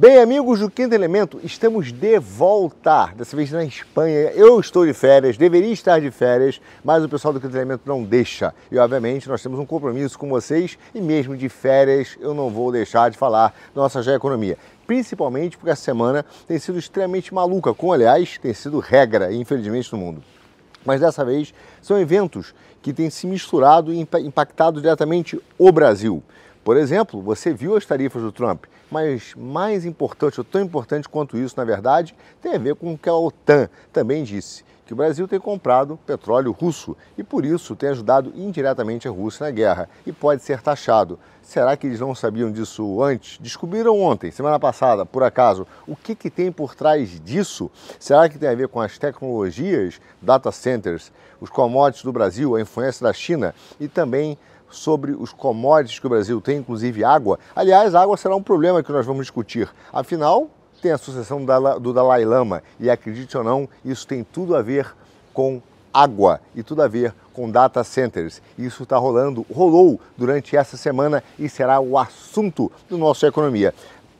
Bem, amigos do Quinto Elemento, estamos de volta, dessa vez na Espanha. Eu estou de férias, deveria estar de férias, mas o pessoal do Quinto Elemento não deixa. E, obviamente, nós temos um compromisso com vocês e mesmo de férias eu não vou deixar de falar da nossa geoeconomia. Principalmente porque essa semana tem sido extremamente maluca, como, aliás, tem sido regra, infelizmente, no mundo. Mas dessa vez são eventos que têm se misturado e impactado diretamente o Brasil. Por exemplo, você viu as tarifas do Trump, mas mais importante, ou tão importante quanto isso, na verdade, tem a ver com o que a OTAN também disse, que o Brasil tem comprado petróleo russo e por isso tem ajudado indiretamente a Rússia na guerra e pode ser taxado. Será que eles não sabiam disso antes? Descobriram ontem, semana passada, por acaso, o que tem por trás disso? Será que tem a ver com as tecnologias, data centers, os commodities do Brasil, a influência da China e também sobre os commodities que o Brasil tem, inclusive água? Aliás, a água será um problema que nós vamos discutir. Afinal, tem a sucessão do Dalai Lama e, acredite ou não, isso tem tudo a ver com água e tudo a ver com data centers. Isso rolou durante essa semana e será o assunto do nosso Economia.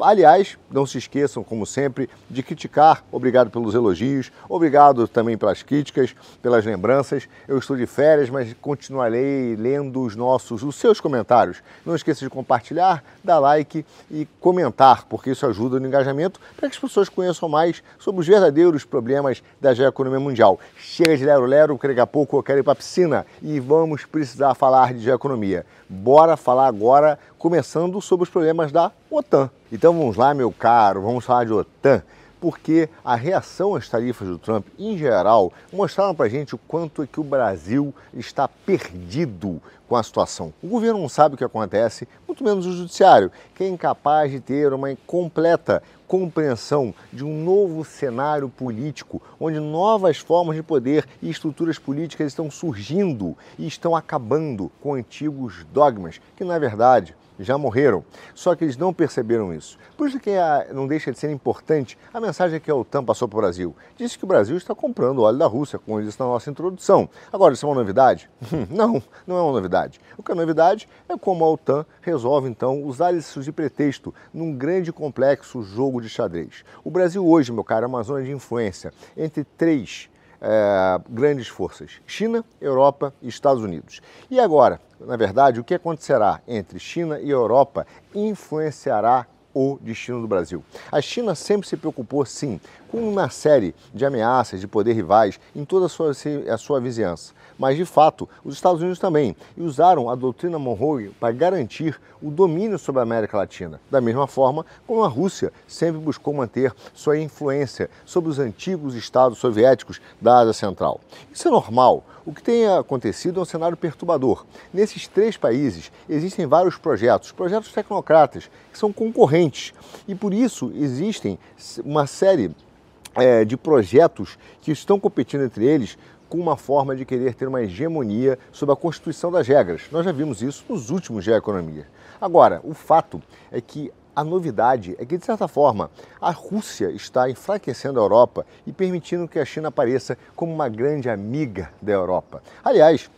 Aliás, não se esqueçam, como sempre, de criticar. Obrigado pelos elogios, obrigado também pelas críticas, pelas lembranças. Eu estou de férias, mas continuarei lendo os seus comentários. Não esqueça de compartilhar, dar like e comentar, porque isso ajuda no engajamento para que as pessoas conheçam mais sobre os verdadeiros problemas da geoeconomia mundial. Chega de lero-lero, que daqui a pouco eu quero ir para a piscina e vamos precisar falar de geoeconomia. Bora falar agora, começando sobre os problemas da OTAN. Então vamos lá, meu caro, vamos falar de OTAN, porque a reação às tarifas do Trump, em geral, mostraram para a gente o quanto é que o Brasil está perdido com a situação. O governo não sabe o que acontece, muito menos o judiciário, que é incapaz de ter uma completa compreensão de um novo cenário político, onde novas formas de poder e estruturas políticas estão surgindo e estão acabando com antigos dogmas, que na verdade já morreram, só que eles não perceberam isso. Por isso que não deixa de ser importante a mensagem que a OTAN passou para o Brasil. Disse que o Brasil está comprando óleo da Rússia, como eu disse na nossa introdução. Agora, isso é uma novidade? Não, não é uma novidade. O que é novidade é como a OTAN resolve, então, usar isso de pretexto num grande complexo jogo de xadrez. O Brasil hoje, meu caro, é uma zona de influência entre três grandes forças: China, Europa e Estados Unidos. E agora, na verdade, o que acontecerá entre China e Europa influenciará o destino do Brasil. A China sempre se preocupou, sim, com uma série de ameaças de poder rivais em toda a sua vizinhança. Mas, de fato, os Estados Unidos também usaram a doutrina Monroe para garantir o domínio sobre a América Latina. Da mesma forma como a Rússia sempre buscou manter sua influência sobre os antigos estados soviéticos da Ásia Central. Isso é normal. O que tem acontecido é um cenário perturbador. Nesses três países existem vários projetos tecnocratas, que são concorrentes. E por isso existem uma série de projetos que estão competindo entre eles com uma forma de querer ter uma hegemonia sobre a constituição das regras. Nós já vimos isso nos últimos Geoeconomia. Agora, o fato é que a novidade é que, de certa forma, a Rússia está enfraquecendo a Europa e permitindo que a China apareça como uma grande amiga da Europa. Aliás,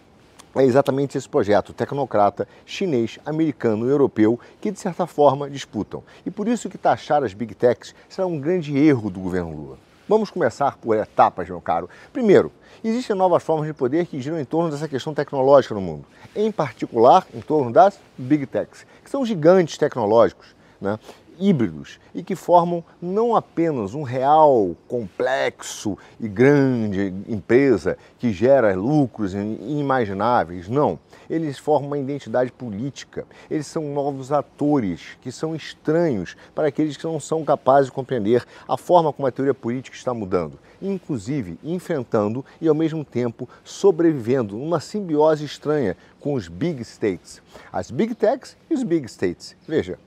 é exatamente esse projeto tecnocrata chinês, americano e europeu que, de certa forma, disputam. E por isso que taxar as Big Techs será um grande erro do governo Lula. Vamos começar por etapas, meu caro. Primeiro, existem novas formas de poder que giram em torno dessa questão tecnológica no mundo. Em particular, em torno das Big Techs, que são gigantes tecnológicos, né, híbridos, e que formam não apenas um real, complexo e grande empresa que gera lucros inimagináveis, não. Eles formam uma identidade política, eles são novos atores que são estranhos para aqueles que não são capazes de compreender a forma como a teoria política está mudando, inclusive enfrentando e ao mesmo tempo sobrevivendo numa simbiose estranha com os Big States, as Big Techs e os Big States. Veja,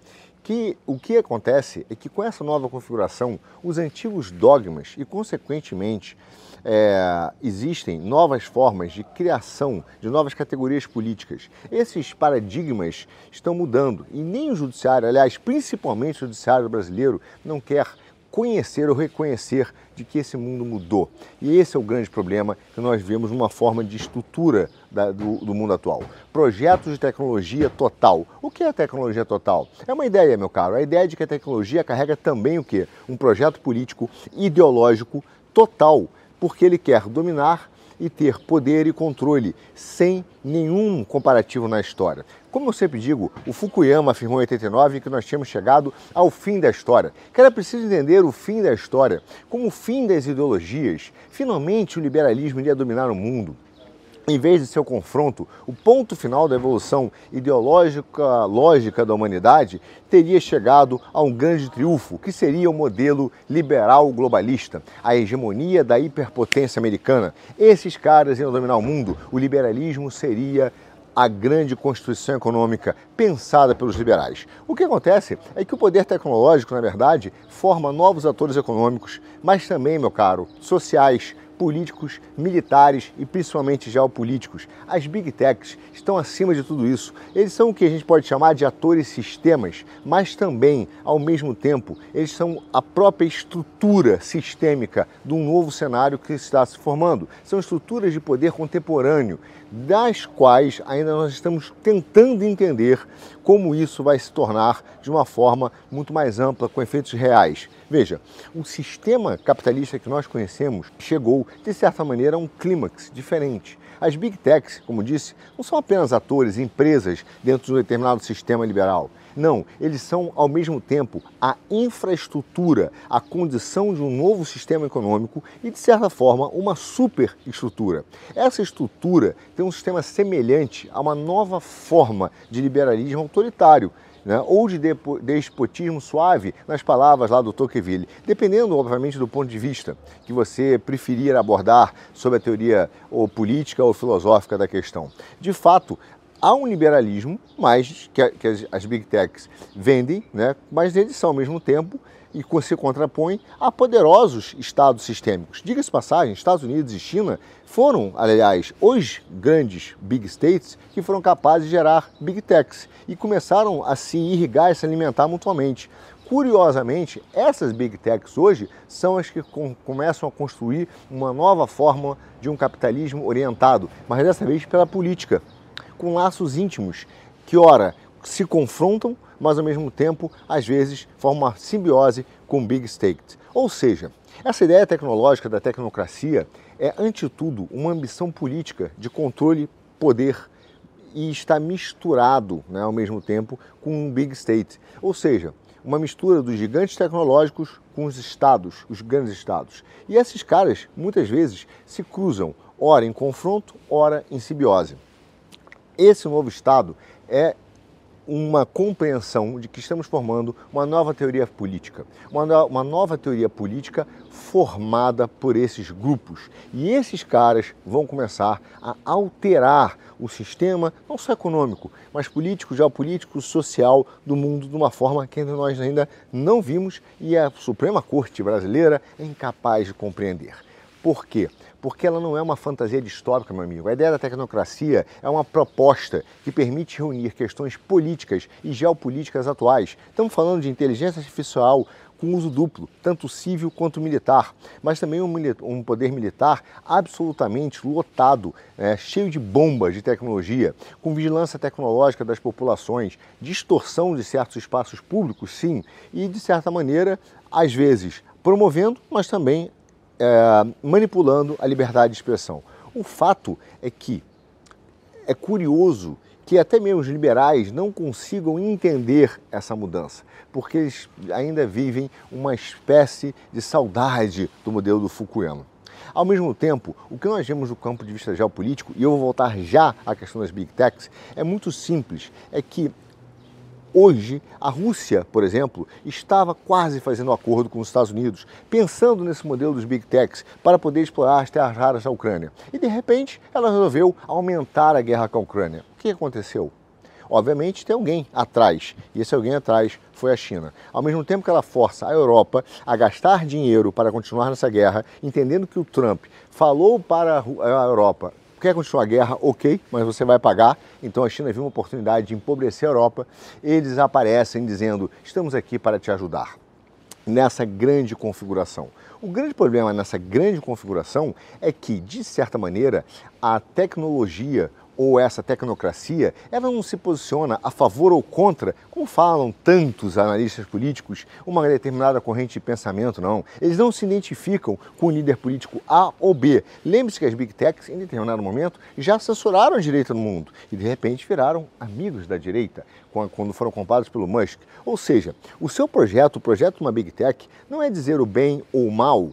o que acontece é que com essa nova configuração, os antigos dogmas e, consequentemente, existem novas formas de criação de novas categorias políticas. Esses paradigmas estão mudando e nem o judiciário, aliás, principalmente o judiciário brasileiro, não quer conhecer ou reconhecer de que esse mundo mudou. E esse é o grande problema que nós vemos numa forma de estrutura do mundo atual. Projetos de tecnologia total. O que é tecnologia total? É uma ideia, meu caro. A ideia de que a tecnologia carrega também o quê? Um projeto político, ideológico, total, porque ele quer dominar e ter poder e controle, sem nenhum comparativo na história. Como eu sempre digo, o Fukuyama afirmou em 89 que nós tínhamos chegado ao fim da história, que era preciso entender o fim da história como o fim das ideologias. Finalmente o liberalismo iria dominar o mundo. Em vez de seu confronto, o ponto final da evolução ideológica lógica da humanidade teria chegado a um grande triunfo, que seria o modelo liberal globalista, a hegemonia da hiperpotência americana. Esses caras iam dominar o mundo, o liberalismo seria a grande constituição econômica pensada pelos liberais. O que acontece é que o poder tecnológico, na verdade, forma novos atores econômicos, mas também, meu caro, sociais, políticos, militares e principalmente geopolíticos. As Big Techs estão acima de tudo isso. Eles são o que a gente pode chamar de atores sistemas, mas também, ao mesmo tempo, eles são a própria estrutura sistêmica de um novo cenário que está se formando. São estruturas de poder contemporâneo, das quais ainda nós estamos tentando entender como isso vai se tornar de uma forma muito mais ampla, com efeitos reais. Veja, o sistema capitalista que nós conhecemos chegou, de certa maneira, a um clímax diferente. As Big Techs, como disse, não são apenas atores, empresas dentro de um determinado sistema liberal. Não, eles são, ao mesmo tempo, a infraestrutura, a condição de um novo sistema econômico e, de certa forma, uma superestrutura. Essa estrutura tem um sistema semelhante a uma nova forma de liberalismo autoritário, né, ou de despotismo suave, nas palavras lá do Tocqueville, dependendo, obviamente, do ponto de vista que você preferir abordar sobre a teoria ou política ou filosófica da questão. De fato, há um liberalismo, mais que as Big Techs vendem, né, mas eles são, ao mesmo tempo, e se contrapõem a poderosos estados sistêmicos. Diga-se passagem, Estados Unidos e China foram, aliás, os grandes Big States que foram capazes de gerar Big Techs e começaram a se irrigar e se alimentar mutuamente. Curiosamente, essas Big Techs hoje são as que começam a construir uma nova forma de um capitalismo orientado, mas dessa vez pela política, com laços íntimos que, ora, se confrontam, mas ao mesmo tempo, às vezes, formam uma simbiose com Big State. Ou seja, essa ideia tecnológica da tecnocracia é, ante tudo, uma ambição política de controle, poder, e está misturado, né, ao mesmo tempo, com um Big State. Ou seja, uma mistura dos gigantes tecnológicos com os estados, os grandes estados. E esses caras, muitas vezes, se cruzam, ora em confronto, ora em simbiose. Esse novo estado é uma compreensão de que estamos formando uma nova teoria política. Uma nova teoria política formada por esses grupos. E esses caras vão começar a alterar o sistema, não só econômico, mas político, geopolítico, social do mundo de uma forma que nós ainda não vimos e a Suprema Corte brasileira é incapaz de compreender. Por quê? Porque ela não é uma fantasia distópica, meu amigo. A ideia da tecnocracia é uma proposta que permite reunir questões políticas e geopolíticas atuais. Estamos falando de inteligência artificial com uso duplo, tanto civil quanto militar, mas também um poder militar absolutamente lotado, cheio de bombas de tecnologia, com vigilância tecnológica das populações, distorção de certos espaços públicos, sim, e de certa maneira, às vezes, promovendo, mas também manipulando a liberdade de expressão. O fato é que é curioso que até mesmo os liberais não consigam entender essa mudança, porque eles ainda vivem uma espécie de saudade do modelo do Fukuyama. Ao mesmo tempo, o que nós vemos do campo de vista geopolítico, e eu vou voltar já à questão das Big Techs, é muito simples, é que hoje, a Rússia, por exemplo, estava quase fazendo um acordo com os Estados Unidos, pensando nesse modelo dos Big Techs para poder explorar as terras raras da Ucrânia. E, de repente, ela resolveu aumentar a guerra com a Ucrânia. O que aconteceu? Obviamente, tem alguém atrás, e esse alguém atrás foi a China. Ao mesmo tempo que ela força a Europa a gastar dinheiro para continuar nessa guerra, entendendo que o Trump falou para a Europa: quer continuar a guerra? Ok, mas você vai pagar. Então a China viu uma oportunidade de empobrecer a Europa. Eles aparecem dizendo: estamos aqui para te ajudar. nessa grande configuração. O grande problema nessa grande configuração é que, de certa maneira, a tecnologia ou essa tecnocracia, ela não se posiciona a favor ou contra, como falam tantos analistas políticos, uma determinada corrente de pensamento, não. Eles não se identificam com o líder político A ou B. Lembre-se que as Big Techs, em determinado momento, já censuraram a direita no mundo e, de repente, viraram amigos da direita, quando foram comprados pelo Musk. Ou seja, o seu projeto, o projeto de uma Big Tech, não é dizer o bem ou o mal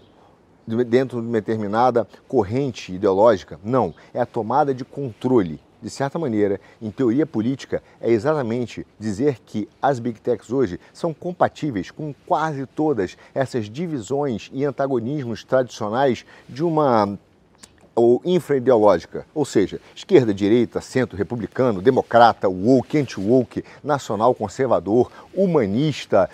dentro de uma determinada corrente ideológica. Não, é a tomada de controle. De certa maneira, em teoria política, é exatamente dizer que as Big Techs hoje são compatíveis com quase todas essas divisões e antagonismos tradicionais de uma ou infra-ideológica, ou seja, esquerda, direita, centro, republicano, democrata, woke, anti-woke, nacional conservador, humanista,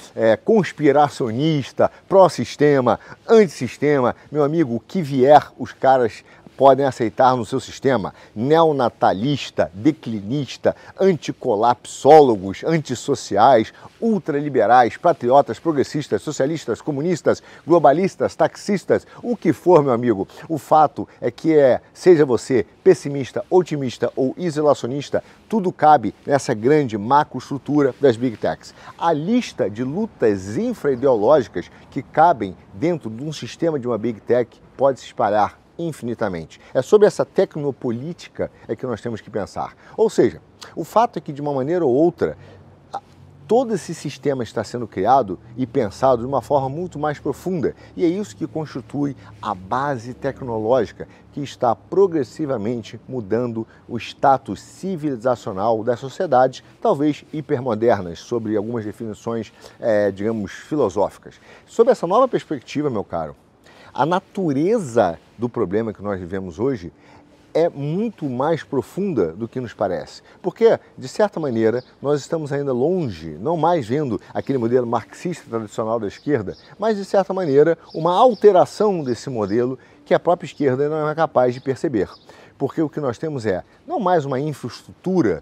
conspiracionista, pró-sistema, antissistema. Meu amigo, o que vier, os caras podem aceitar no seu sistema. Neonatalista, declinista, anticolapsólogos, antissociais, ultraliberais, patriotas, progressistas, socialistas, comunistas, globalistas, taxistas, o que for, meu amigo. O fato é que seja você pessimista, otimista ou isolacionista, tudo cabe nessa grande macroestrutura das Big Techs. A lista de lutas infra-ideológicas que cabem dentro de um sistema de uma Big Tech pode se espalhar infinitamente. É sobre essa tecnopolítica que nós temos que pensar. Ou seja, o fato é que, de uma maneira ou outra, todo esse sistema está sendo criado e pensado de uma forma muito mais profunda. E é isso que constitui a base tecnológica que está progressivamente mudando o status civilizacional das sociedades, talvez hipermodernas, sobre algumas definições, digamos, filosóficas. Sob essa nova perspectiva, meu caro, a natureza do problema que nós vivemos hoje é muito mais profunda do que nos parece. Porque, de certa maneira, nós estamos ainda longe, não mais vendo aquele modelo marxista tradicional da esquerda, mas, de certa maneira, uma alteração desse modelo que a própria esquerda não é capaz de perceber. Porque o que nós temos não mais uma infraestrutura,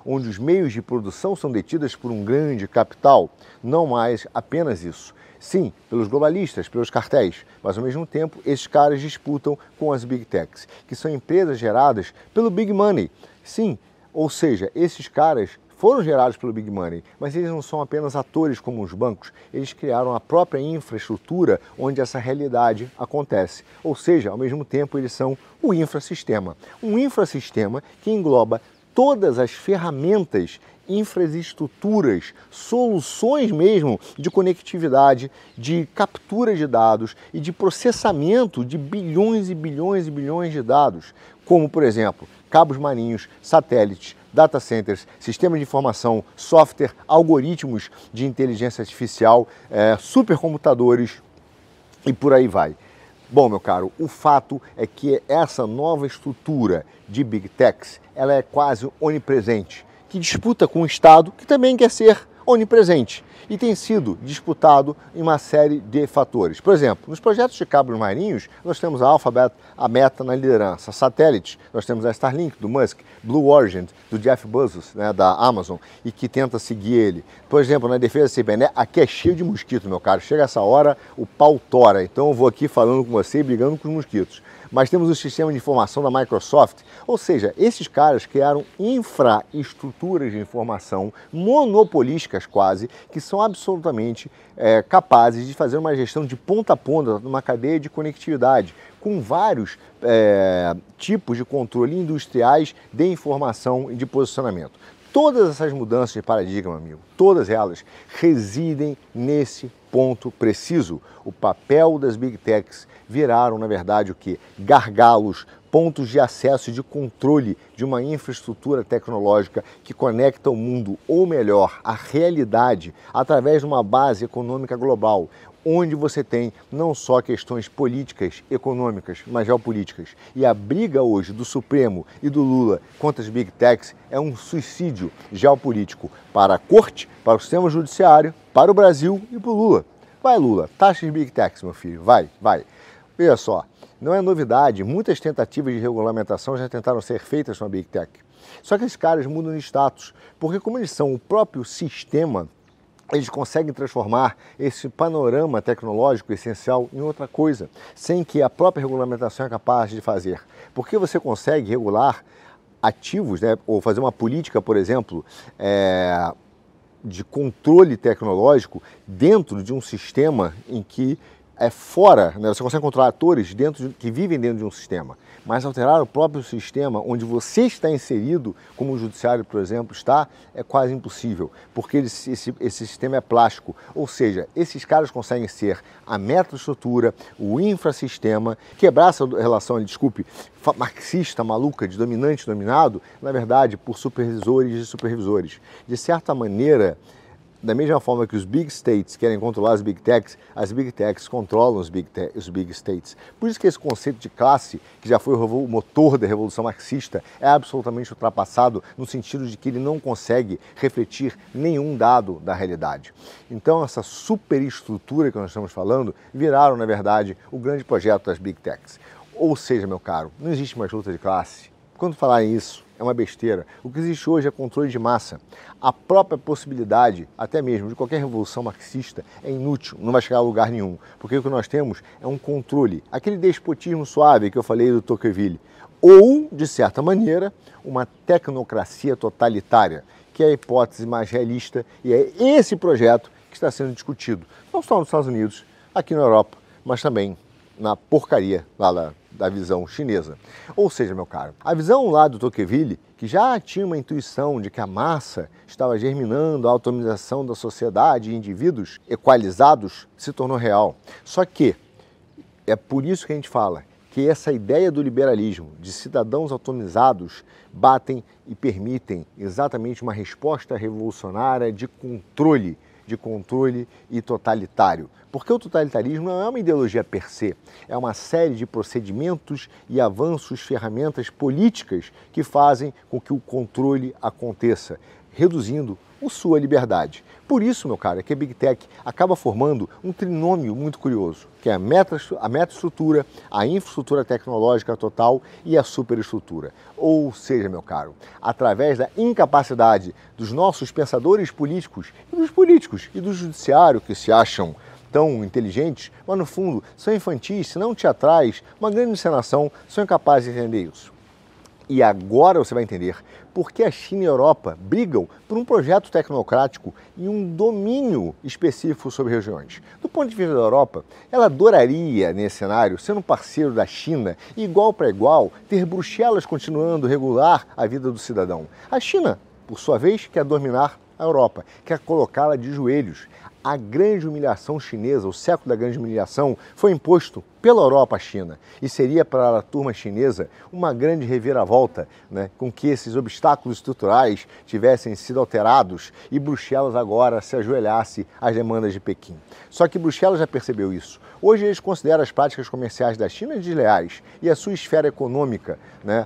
onde os meios de produção são detidos por um grande capital, não mais apenas isso. Sim, pelos globalistas, pelos cartéis, mas ao mesmo tempo esses caras disputam com as Big Techs, que são empresas geradas pelo Big Money. Sim, ou seja, esses caras foram gerados pelo Big Money, mas eles não são apenas atores como os bancos, eles criaram a própria infraestrutura onde essa realidade acontece. Ou seja, ao mesmo tempo eles são o infrasistema. Um infrasistema que engloba todas as ferramentas, infraestruturas, soluções mesmo de conectividade, de captura de dados e de processamento de bilhões e bilhões e bilhões de dados, como, por exemplo, cabos marinhos, satélites, data centers, sistemas de informação, software, algoritmos de inteligência artificial, supercomputadores e por aí vai. Bom, meu caro, o fato é que essa nova estrutura de Big Techs, ela é quase onipresente, que disputa com o Estado, que também quer ser onipresente e tem sido disputado em uma série de fatores. Por exemplo, nos projetos de cabos marinhos, nós temos a Alphabet, a Meta na liderança. Satélites, nós temos a Starlink do Musk, Blue Origin do Jeff Bezos, da Amazon, e que tenta seguir ele. Por exemplo, na defesa cibernética, aqui é cheio de mosquito, meu caro. Chega essa hora, o pau tora. Então eu vou aqui falando com você e brigando com os mosquitos. Mas temos o sistema de informação da Microsoft, ou seja, esses caras criaram infraestruturas de informação monopolísticas quase, que são absolutamente capazes de fazer uma gestão de ponta a ponta numa cadeia de conectividade, com vários tipos de controle industriais de informação e de posicionamento. Todas essas mudanças de paradigma, amigo, todas elas residem nesse ponto preciso. O papel das Big Techs viraram, na verdade, o quê? Gargalos, pontos de acesso e de controle de uma infraestrutura tecnológica que conecta o mundo, ou melhor, a realidade, através de uma base econômica global, onde você tem não só questões políticas, econômicas, mas geopolíticas. E a briga hoje do Supremo e do Lula contra as Big Techs é um suicídio geopolítico para a corte, para o sistema judiciário, para o Brasil e para o Lula. Vai, Lula, taxa de Big Techs, meu filho, vai. Veja só, não é novidade, muitas tentativas de regulamentação já tentaram ser feitas com a Big Tech. Só que esses caras mudam de status, porque como eles são o próprio sistema eles conseguem transformar esse panorama tecnológico essencial em outra coisa, sem que a própria regulamentação é capaz de fazer. Porque você consegue regular ativos, né, ou fazer uma política, por exemplo, de controle tecnológico dentro de um sistema em que é fora, né? Você consegue controlar atores que vivem dentro de um sistema, mas alterar o próprio sistema onde você está inserido, como o judiciário, por exemplo, está, é quase impossível, porque esse sistema é plástico, ou seja, esses caras conseguem ser a metaestrutura, o infrasistema, quebrar essa relação, desculpe, marxista, maluca, de dominante e dominado, na verdade, por supervisores e supervisores. De certa maneira, da mesma forma que os big states querem controlar as big techs controlam os big states. Por isso que esse conceito de classe, que já foi o motor da Revolução Marxista, é absolutamente ultrapassado no sentido de que ele não consegue refletir nenhum dado da realidade. Então, essa superestrutura que nós estamos falando viraram, na verdade, o grande projeto das big techs. Ou seja, meu caro, não existe mais luta de classe. Quando falarem isso, é uma besteira. O que existe hoje é controle de massa. A própria possibilidade, até mesmo, de qualquer revolução marxista é inútil, não vai chegar a lugar nenhum. Porque o que nós temos é um controle, aquele despotismo suave que eu falei do Tocqueville, ou, de certa maneira, uma tecnocracia totalitária, que é a hipótese mais realista e é esse projeto que está sendo discutido, não só nos Estados Unidos, aqui na Europa, mas também na porcaria lá da visão chinesa. Ou seja, meu caro, a visão lá do Tocqueville, que já tinha uma intuição de que a massa estava germinando a autonomização da sociedade e indivíduos equalizados, se tornou real. Só que é por isso que a gente fala que essa ideia do liberalismo, de cidadãos autonomizados, batem e permitem exatamente uma resposta revolucionária de controle e totalitário. Porque o totalitarismo não é uma ideologia per se, é uma série de procedimentos e avanços, ferramentas políticas que fazem com que o controle aconteça, reduzindo a sua liberdade. Por isso, meu caro, é que a Big Tech acaba formando um trinômio muito curioso, que é a metaestrutura, a infraestrutura tecnológica total e a superestrutura. Ou seja, meu caro, através da incapacidade dos nossos pensadores políticos e do judiciário, que se acham tão inteligentes, mas no fundo são infantis, se não teatrais, uma grande encenação, são incapazes de entender isso. E agora você vai entender por que a China e a Europa brigam por um projeto tecnocrático e um domínio específico sobre regiões. Do ponto de vista da Europa, ela adoraria, nesse cenário, ser um parceiro da China, igual para igual, ter Bruxelas continuando a regular a vida do cidadão. A China, por sua vez, quer dominar a Europa, quer colocá-la de joelhos. A grande humilhação chinesa, o século da grande humilhação, foi imposto pela Europa à China. E seria para a turma chinesa uma grande reviravolta, né, com que esses obstáculos estruturais tivessem sido alterados e Bruxelas agora se ajoelhasse às demandas de Pequim. Só que Bruxelas já percebeu isso. Hoje eles consideram as práticas comerciais da China desleais e a sua esfera econômica, né,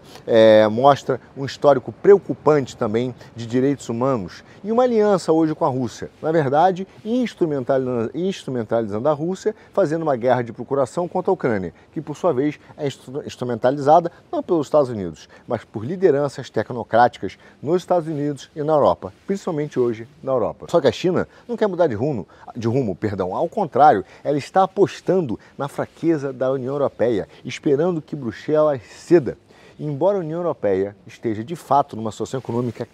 mostra um histórico preocupante também de direitos humanos e uma aliança hoje com a Rússia. Na verdade, instrumentalizando a Rússia, fazendo uma guerra de procuração contra a Ucrânia, que por sua vez é instrumentalizada não pelos Estados Unidos, mas por lideranças tecnocráticas nos Estados Unidos e na Europa, principalmente hoje na Europa. Só que a China não quer mudar de rumo, ao contrário, ela está apostando na fraqueza da União Europeia, esperando que Bruxelas ceda. E embora a União Europeia esteja de fato numa situação econômica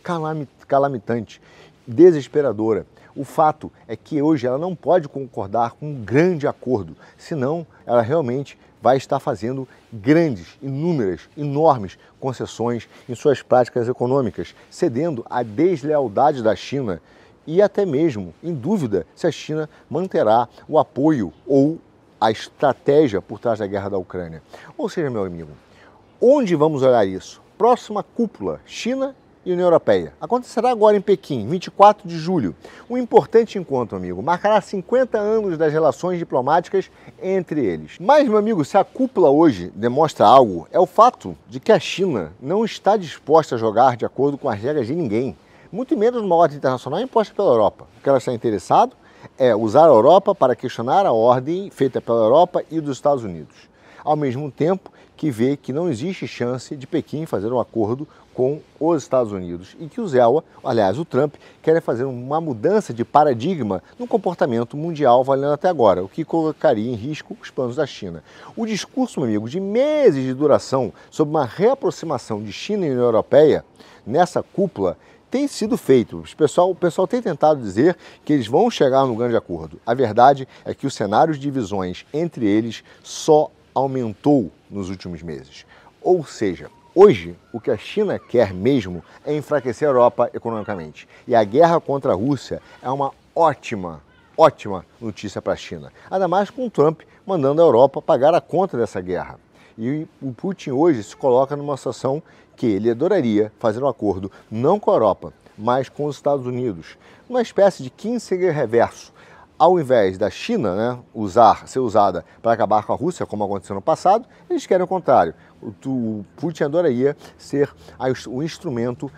calamitante, desesperadora, o fato é que hoje ela não pode concordar com um grande acordo, senão ela realmente vai estar fazendo grandes, inúmeras, enormes concessões em suas práticas econômicas, cedendo à deslealdade da China e até mesmo em dúvida se a China manterá o apoio ou a estratégia por trás da guerra da Ucrânia. Ou seja, meu amigo, onde vamos olhar isso? Próxima cúpula, China e União Europeia. Acontecerá agora em Pequim, 24 de julho. Um importante encontro, amigo. Marcará 50 anos das relações diplomáticas entre eles. Mas, meu amigo, se a cúpula hoje demonstra algo, é o fato de que a China não está disposta a jogar de acordo com as regras de ninguém, muito menos numa ordem internacional imposta pela Europa. O que ela está interessado é usar a Europa para questionar a ordem feita pela Europa e dos Estados Unidos. Ao mesmo tempo que vê que não existe chance de Pequim fazer um acordo com os Estados Unidos e que o Zéu, aliás, o Trump, querem fazer uma mudança de paradigma no comportamento mundial valendo até agora, o que colocaria em risco os planos da China. O discurso, meu amigo, de meses de duração sobre uma reaproximação de China e União Europeia nessa cúpula tem sido feito. O pessoal tem tentado dizer que eles vão chegar num grande acordo. A verdade é que o cenário de divisões entre eles só aumentou nos últimos meses. Ou seja, hoje, o que a China quer mesmo é enfraquecer a Europa economicamente. E a guerra contra a Rússia é uma ótima notícia para a China. Ainda mais com o Trump mandando a Europa pagar a conta dessa guerra. E o Putin hoje se coloca numa situação que ele adoraria fazer um acordo não com a Europa, mas com os Estados Unidos. Uma espécie de Kissinger reverso. Ao invés da China ser usada para acabar com a Rússia, como aconteceu no passado, eles querem o contrário. O Putin adoraria ser o instrumento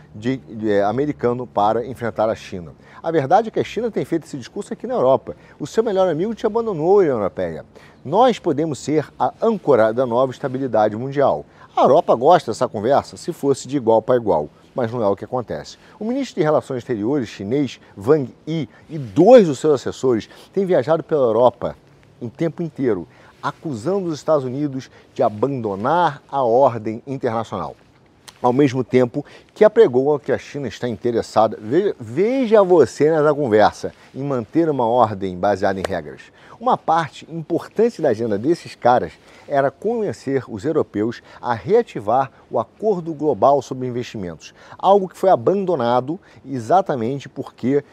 americano para enfrentar a China. A verdade é que a China tem feito esse discurso aqui na Europa. O seu melhor amigo te abandonou, a União Europeia. Nós podemos ser a âncora da nova estabilidade mundial. A Europa gosta dessa conversa se fosse de igual para igual, mas não é o que acontece. O ministro de Relações Exteriores chinês, Wang Yi, e 2 dos seus assessores têm viajado pela Europa em tempo inteiro, acusando os Estados Unidos de abandonar a ordem internacional. Ao mesmo tempo que apregou que a China está interessada, veja você nessa conversa, em manter uma ordem baseada em regras. Uma parte importante da agenda desses caras era convencer os europeus a reativar o Acordo Global sobre Investimentos, algo que foi abandonado exatamente porque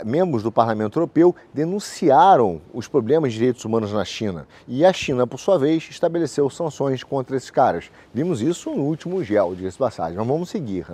membros do Parlamento Europeu denunciaram os problemas de direitos humanos na China. E a China, por sua vez, estabeleceu sanções contra esses caras. Vimos isso no último GEL, diga-se de passagem. Mas vamos seguir.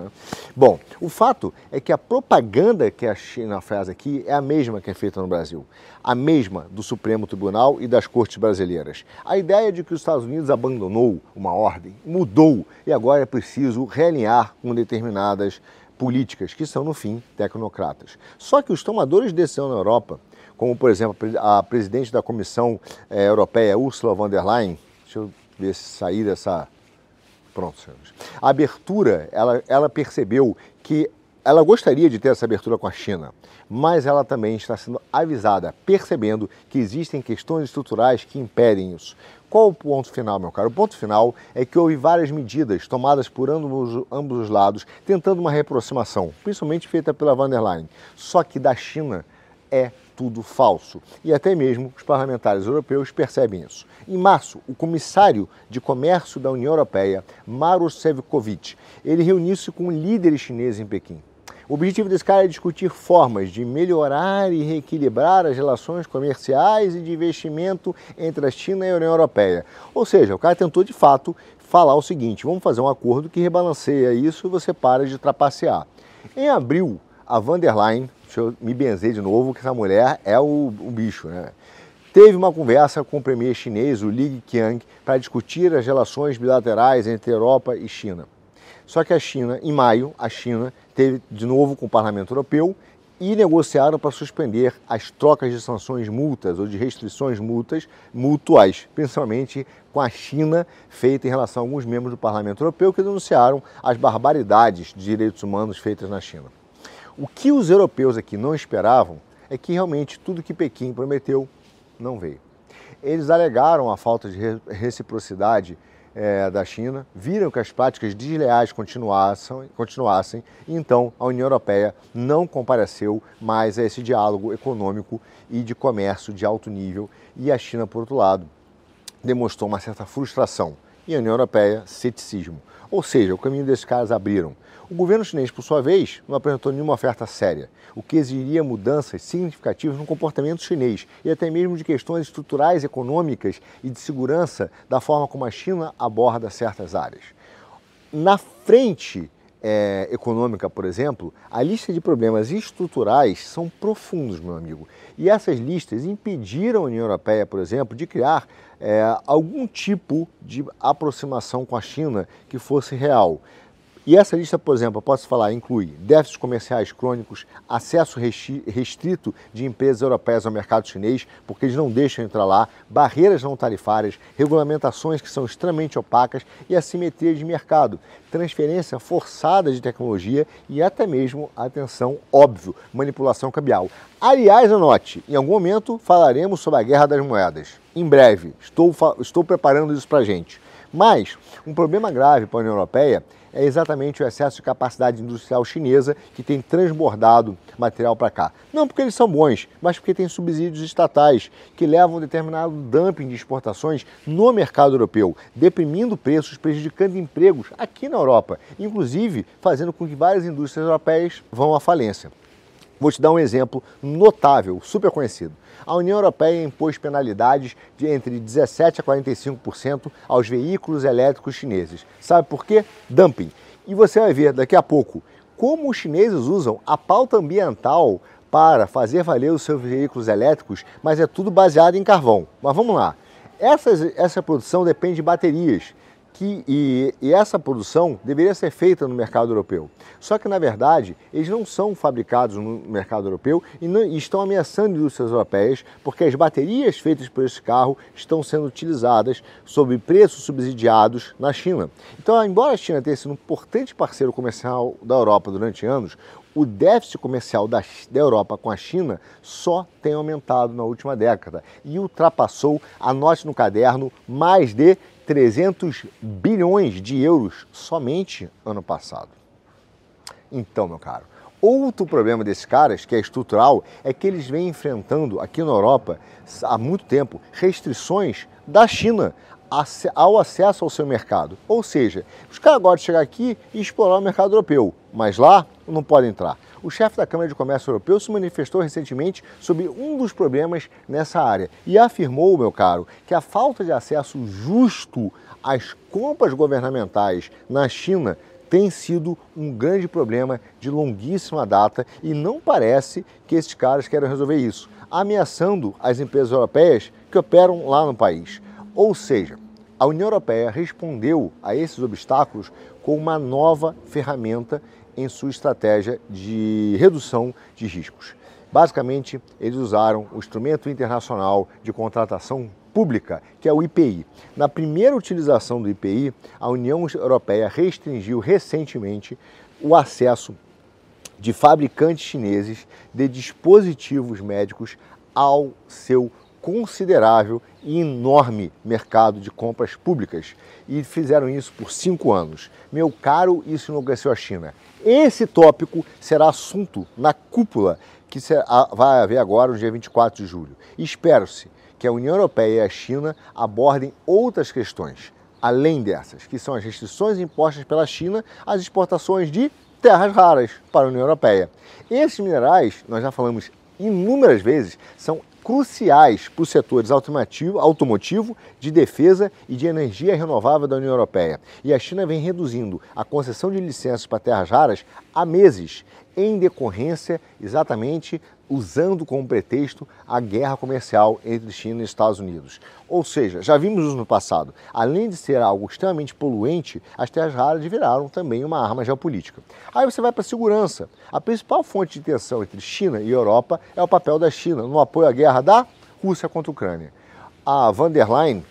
Bom, o fato é que a propaganda que a China faz aqui é a mesma que é feita no Brasil. A mesma do Supremo Tribunal e das cortes brasileiras. A ideia de que os Estados Unidos abandonou uma ordem, mudou, e agora é preciso realinhar com determinadas políticas, que são, no fim, tecnocratas. Só que os tomadores de decisão na Europa, como, por exemplo, a presidente da Comissão Europeia, Ursula von der Leyen, deixa eu ver se sair dessa... Pronto, senhores. A abertura, ela percebeu que ela gostaria de ter essa abertura com a China, mas ela também está sendo avisada, percebendo que existem questões estruturais que impedem isso. Qual o ponto final, meu caro? O ponto final é que houve várias medidas tomadas por ambos os lados, tentando uma reaproximação, principalmente feita pela von der Leyen. Só que da China é tudo falso. E até mesmo os parlamentares europeus percebem isso. Em março, o comissário de comércio da União Europeia, Maroš Šefčovič, ele reuniu-se com líderes chineses em Pequim. O objetivo desse cara é discutir formas de melhorar e reequilibrar as relações comerciais e de investimento entre a China e a União Europeia. Ou seja, o cara tentou de fato falar o seguinte: vamos fazer um acordo que rebalanceia isso e você para de trapacear. Em abril, a von der Leyen, deixa eu me benzer de novo, que essa mulher é o bicho, né? Teve uma conversa com o premier chinês, o Li Qiang, para discutir as relações bilaterais entre Europa e China. Só que em maio, a China teve de novo com o Parlamento Europeu e negociaram para suspender as trocas de sanções multas ou de restrições mutuais, principalmente com a China, feita em relação a alguns membros do Parlamento Europeu que denunciaram as barbaridades de direitos humanos feitas na China. O que os europeus aqui não esperavam é que realmente tudo que Pequim prometeu não veio. Eles alegaram a falta de reciprocidade da China, viram que as práticas desleais continuassem e então a União Europeia não compareceu mais a esse diálogo econômico e de comércio de alto nível e a China, por outro lado, demonstrou uma certa frustração e a União Europeia ceticismo. Ou seja, o caminho desses caras abriram. O governo chinês, por sua vez, não apresentou nenhuma oferta séria, o que exigiria mudanças significativas no comportamento chinês e até mesmo de questões estruturais, econômicas e de segurança da forma como a China aborda certas áreas. Na frente econômica, por exemplo, a lista de problemas estruturais são profundos, meu amigo. E essas listas impediram a União Europeia, por exemplo, de criar algum tipo de aproximação com a China que fosse real. E essa lista, por exemplo, eu posso falar, inclui déficits comerciais crônicos, acesso restrito de empresas europeias ao mercado chinês, porque eles não deixam entrar lá, barreiras não tarifárias, regulamentações que são extremamente opacas e assimetria de mercado, transferência forçada de tecnologia e até mesmo, atenção, óbvio, manipulação cambial. Aliás, anote, em algum momento falaremos sobre a guerra das moedas. Em breve, estou preparando isso para a gente. Mas um problema grave para a União Europeia é exatamente o excesso de capacidade industrial chinesa que tem transbordado material para cá. Não porque eles são bons, mas porque tem subsídios estatais que levam a um determinado dumping de exportações no mercado europeu, deprimindo preços, prejudicando empregos aqui na Europa, inclusive fazendo com que várias indústrias europeias vão à falência. Vou te dar um exemplo notável, super conhecido. A União Europeia impôs penalidades de entre 17% a 45% aos veículos elétricos chineses. Sabe por quê? Dumping. E você vai ver daqui a pouco como os chineses usam a pauta ambiental para fazer valer os seus veículos elétricos, mas é tudo baseado em carvão. Mas vamos lá. Essa produção depende de baterias. E essa produção deveria ser feita no mercado europeu. Só que, na verdade, eles não são fabricados no mercado europeu e estão ameaçando indústrias europeias porque as baterias feitas por esse carro estão sendo utilizadas sob preços subsidiados na China. Então, embora a China tenha sido um importante parceiro comercial da Europa durante anos, o déficit comercial da Europa com a China só tem aumentado na última década e ultrapassou, anote no caderno, mais de 300 bilhões de euros somente ano passado. Então, meu caro, outro problema desses caras, que é estrutural, é que eles vêm enfrentando aqui na Europa, há muito tempo, restrições da China ao acesso ao seu mercado. Ou seja, os caras gostam de chegar aqui e explorar o mercado europeu, mas lá não podem entrar. O chefe da Câmara de Comércio Europeu se manifestou recentemente sobre um dos problemas nessa área e afirmou, meu caro, que a falta de acesso justo às compras governamentais na China tem sido um grande problema de longuíssima data e não parece que esses caras querem resolver isso, ameaçando as empresas europeias que operam lá no país. Ou seja, a União Europeia respondeu a esses obstáculos com uma nova ferramenta em sua estratégia de redução de riscos. Basicamente, eles usaram o Instrumento Internacional de Contratação Pública, que é o IPI. Na primeira utilização do IPI, a União Europeia restringiu recentemente o acesso de fabricantes chineses de dispositivos médicos ao seu considerável e enorme mercado de compras públicas e fizeram isso por 5 anos. Meu caro, isso enlouqueceu a China. Esse tópico será assunto na cúpula que vai haver agora no dia 24 de julho. Espero-se que a União Europeia e a China abordem outras questões, além dessas, que são as restrições impostas pela China às exportações de terras raras para a União Europeia. Esses minerais, nós já falamos inúmeras vezes, são cruciais para os setores automotivo, de defesa e de energia renovável da União Europeia. E a China vem reduzindo a concessão de licenças para terras raras há meses, em decorrência exatamente usando como pretexto a guerra comercial entre China e Estados Unidos. Ou seja, já vimos isso no passado. Além de ser algo extremamente poluente, as terras raras viraram também uma arma geopolítica. Aí você vai para a segurança. A principal fonte de tensão entre China e Europa é o papel da China no apoio à guerra da Rússia contra a Ucrânia. A von der Leyen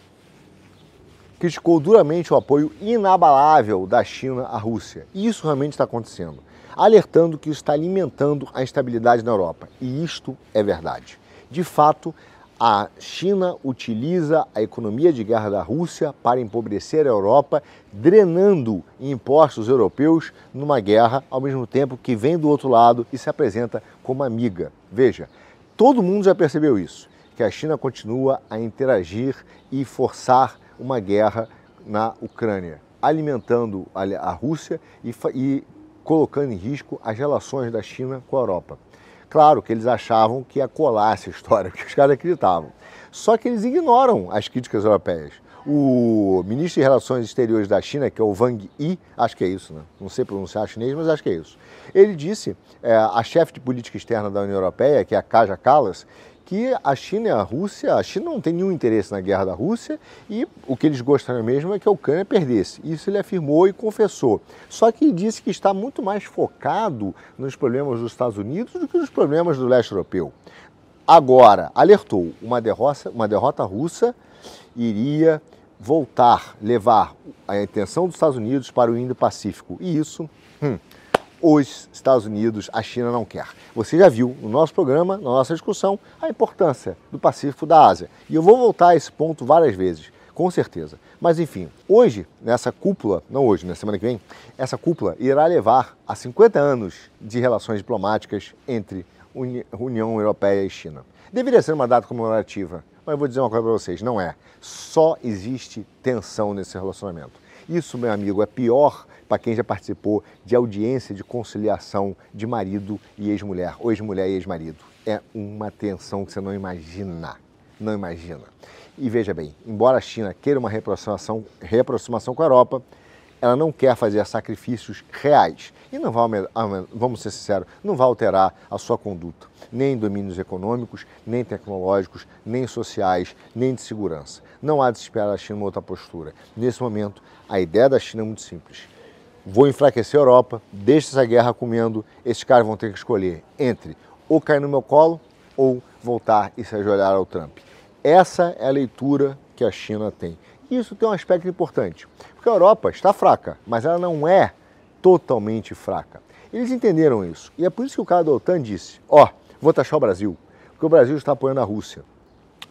criticou duramente o apoio inabalável da China à Rússia. E isso realmente está acontecendo, alertando que isso está alimentando a instabilidade na Europa. E isto é verdade. De fato, a China utiliza a economia de guerra da Rússia para empobrecer a Europa, drenando impostos europeus numa guerra, ao mesmo tempo que vem do outro lado e se apresenta como amiga. Veja, todo mundo já percebeu isso, que a China continua a interagir e forçar uma guerra na Ucrânia, alimentando a Rússia e colocando em risco as relações da China com a Europa. Claro que eles achavam que ia colar essa história, porque os caras acreditavam. Só que eles ignoram as críticas europeias. O ministro de Relações Exteriores da China, que é o Wang Yi, acho que é isso, né? Não sei pronunciar chinês, mas acho que é isso. Ele disse, a chefe de política externa da União Europeia, que é a Kaja Kallas, que a China e a Rússia, a China não tem nenhum interesse na guerra da Rússia e o que eles gostariam mesmo é que a Ucrânia perdesse. Isso ele afirmou e confessou. Só que disse que está muito mais focado nos problemas dos Estados Unidos do que nos problemas do leste europeu. Agora, alertou, uma derrota russa iria levar a atenção dos Estados Unidos para o Indo-Pacífico. E isso, os Estados Unidos, a China não quer. Você já viu no nosso programa, na nossa discussão, a importância do Pacífico da Ásia. E eu vou voltar a esse ponto várias vezes, com certeza. Mas enfim, hoje, nessa cúpula, não hoje, na semana que vem, essa cúpula irá levar a 50 anos de relações diplomáticas entre União Europeia e China. Deveria ser uma data comemorativa, mas eu vou dizer uma coisa para vocês, não é. Só existe tensão nesse relacionamento. Isso, meu amigo, é pior para quem já participou de audiência de conciliação de marido e ex-mulher, ou ex-mulher e ex-marido. É uma tensão que você não imagina, não imagina. E veja bem, embora a China queira uma reaproximação com a Europa, ela não quer fazer sacrifícios reais. E não vai, vamos ser sinceros, não vai alterar a sua conduta, nem em domínios econômicos, nem tecnológicos, nem sociais, nem de segurança. Não há de se esperar da China uma outra postura. Nesse momento, a ideia da China é muito simples. Vou enfraquecer a Europa, deixa essa guerra comendo, esses caras vão ter que escolher entre ou cair no meu colo ou voltar e se ajoelhar ao Trump. Essa é a leitura que a China tem. E isso tem um aspecto importante, porque a Europa está fraca, mas ela não é totalmente fraca. Eles entenderam isso, e é por isso que o cara da OTAN disse, vou taxar o Brasil, porque o Brasil está apoiando a Rússia,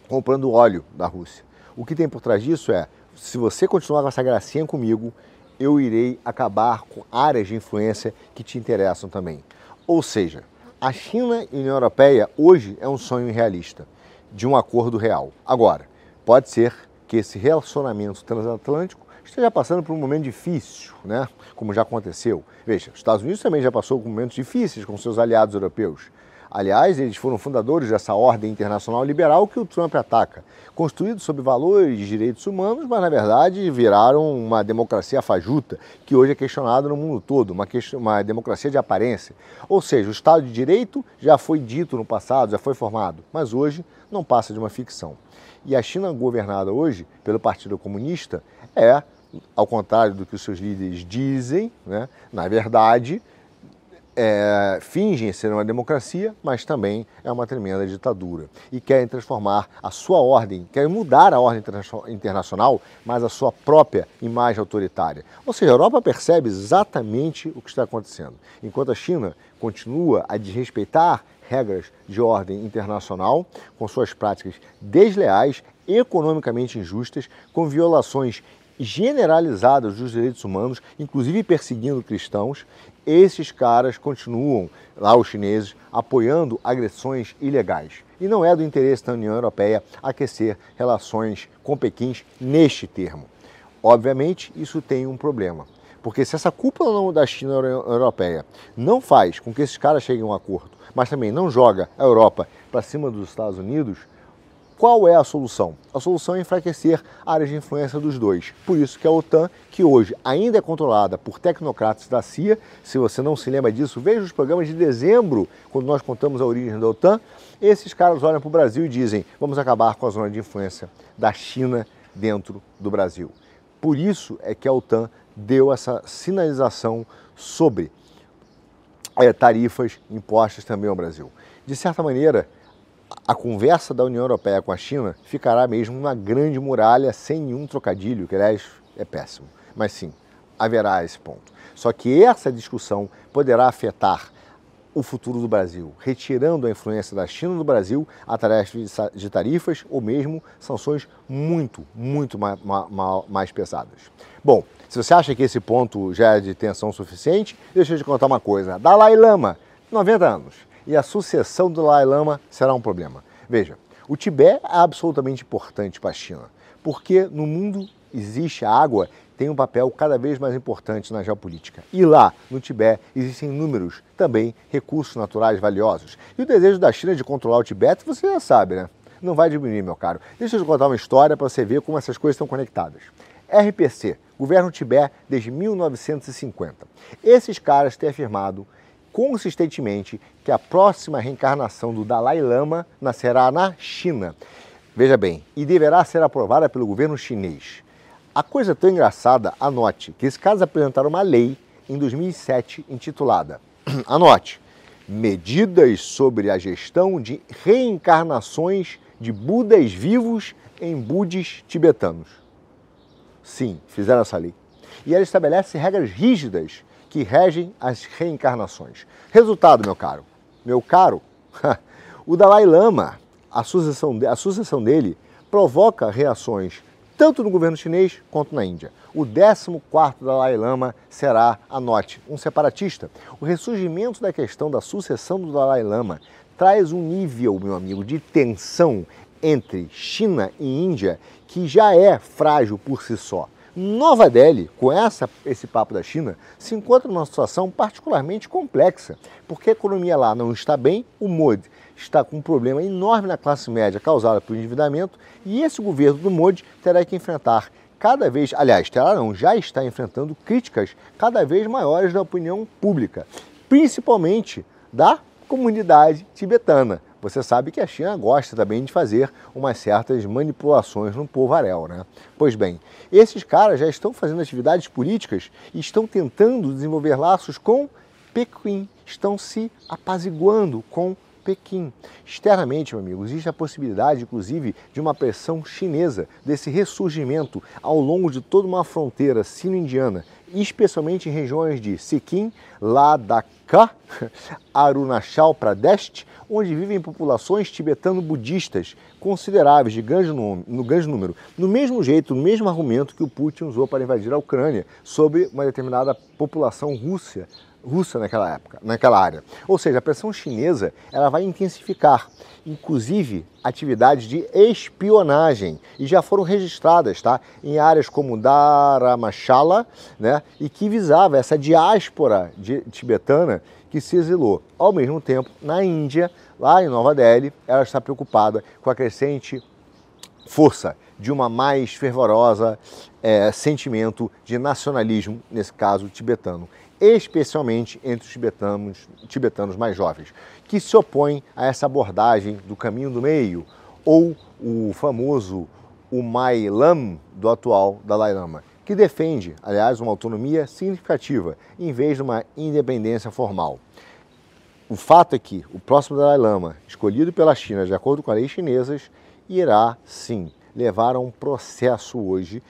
comprando óleo da Rússia. O que tem por trás disso é, se você continuar com essa gracinha comigo, eu irei acabar com áreas de influência que te interessam também. Ou seja, a China e a União Europeia hoje é um sonho irrealista, de um acordo real. Agora, pode ser que esse relacionamento transatlântico esteja passando por um momento difícil, né? Como já aconteceu. Veja, os Estados Unidos também já passou por momentos difíceis com seus aliados europeus. Aliás, eles foram fundadores dessa ordem internacional liberal que o Trump ataca, construído sob valores de direitos humanos, mas na verdade viraram uma democracia fajuta, que hoje é questionada no mundo todo, uma democracia de aparência. Ou seja, o Estado de Direito já foi dito no passado, já foi formado, mas hoje não passa de uma ficção. E a China governada hoje pelo Partido Comunista é, ao contrário do que os seus líderes dizem, né, na verdade, fingem ser uma democracia, mas também é uma tremenda ditadura. E querem transformar a sua ordem, querem mudar a ordem internacional, mas a sua própria imagem autoritária. Ou seja, a Europa percebe exatamente o que está acontecendo. Enquanto a China continua a desrespeitar regras de ordem internacional, com suas práticas desleais, economicamente injustas, com violações generalizadas dos direitos humanos, inclusive perseguindo cristãos, esses caras continuam, lá os chineses, apoiando agressões ilegais. E não é do interesse da União Europeia aquecer relações com Pequim neste termo. Obviamente, isso tem um problema, porque se essa cúpula da China Europeia não faz com que esses caras cheguem a um acordo, mas também não joga a Europa para cima dos Estados Unidos, qual é a solução? A solução é enfraquecer áreas de influência dos dois. Por isso que a OTAN, que hoje ainda é controlada por tecnocratas da CIA, se você não se lembra disso, veja os programas de dezembro, quando nós contamos a origem da OTAN, esses caras olham para o Brasil e dizem, vamos acabar com a zona de influência da China dentro do Brasil. Por isso é que a OTAN deu essa sinalização sobre tarifas impostas também ao Brasil. De certa maneira, a conversa da União Europeia com a China ficará mesmo uma grande muralha sem nenhum trocadilho, que aliás é péssimo. Mas sim, haverá esse ponto. Só que essa discussão poderá afetar o futuro do Brasil, retirando a influência da China no Brasil através de tarifas ou mesmo sanções muito mais pesadas. Bom, se você acha que esse ponto já é de tensão suficiente, deixa eu te contar uma coisa. Dalai Lama, 90 anos. E a sucessão do Dalai Lama será um problema. Veja, o Tibete é absolutamente importante para a China, porque no mundo existe a água, tem um papel cada vez mais importante na geopolítica. E lá, no Tibete, existem inúmeros, também, recursos naturais valiosos. E o desejo da China de controlar o Tibete, você já sabe, né? Não vai diminuir, meu caro. Deixa eu te contar uma história para você ver como essas coisas estão conectadas. RPC, governa o Tibete desde 1950. Esses caras têm afirmado consistentemente que a próxima reencarnação do Dalai Lama nascerá na China. Veja bem, e deverá ser aprovada pelo governo chinês. A coisa tão engraçada, anote, que esses caras apresentaram uma lei em 2007 intitulada, anote, Medidas sobre a gestão de reencarnações de Budas vivos em Budis tibetanos. Sim, fizeram essa lei. E ela estabelece regras rígidas que regem as reencarnações. Resultado, meu caro, o Dalai Lama, a sucessão dele provoca reações tanto no governo chinês quanto na Índia. O 14º Dalai Lama será, anote, um separatista. O ressurgimento da questão da sucessão do Dalai Lama traz um nível, meu amigo, de tensão entre China e Índia que já é frágil por si só. Nova Delhi, com esse papo da China, se encontra numa situação particularmente complexa, porque a economia lá não está bem, o Modi está com um problema enorme na classe média causado pelo endividamento e esse governo do Modi terá que enfrentar cada vez, aliás, já está enfrentando críticas cada vez maiores da opinião pública, principalmente da comunidade tibetana. Você sabe que a China gosta também de fazer umas certas manipulações no povo-arel, né? Pois bem, esses caras já estão fazendo atividades políticas e estão tentando desenvolver laços com Pequim, estão se apaziguando com Pequim. Externamente, meu amigo, existe a possibilidade, inclusive, de uma pressão chinesa desse ressurgimento ao longo de toda uma fronteira sino-indiana, especialmente em regiões de Sikkim, Ladakh, Arunachal Pradesh, onde vivem populações tibetano-budistas consideráveis, de grande número. No mesmo jeito, no mesmo argumento que o Putin usou para invadir a Ucrânia sobre uma determinada população russa naquela área. Ou seja, a pressão chinesa ela vai intensificar, inclusive atividades de espionagem, e já foram registradas, tá, em áreas como Dharamshala, né, e que visava essa diáspora tibetana que se exilou. Ao mesmo tempo, na Índia, lá em Nova Delhi, ela está preocupada com a crescente força de uma mais fervorosa sentimento de nacionalismo, nesse caso tibetano, especialmente entre os tibetanos mais jovens, que se opõem a essa abordagem do caminho do meio, ou o famoso Umay Lam do atual Dalai Lama, que defende, aliás, uma autonomia significativa, em vez de uma independência formal. O fato é que o próximo Dalai Lama, escolhido pela China de acordo com as leis chinesas, irá, sim, levar a um processo hoje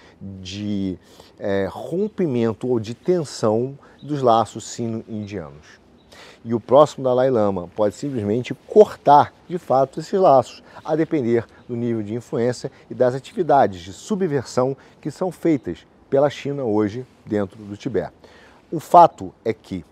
de rompimento ou de tensão dos laços sino-indianos. E o próximo Dalai Lama pode simplesmente cortar, de fato, esses laços, a depender do nível de influência e das atividades de subversão que são feitas pela China hoje dentro do Tibete. O fato é que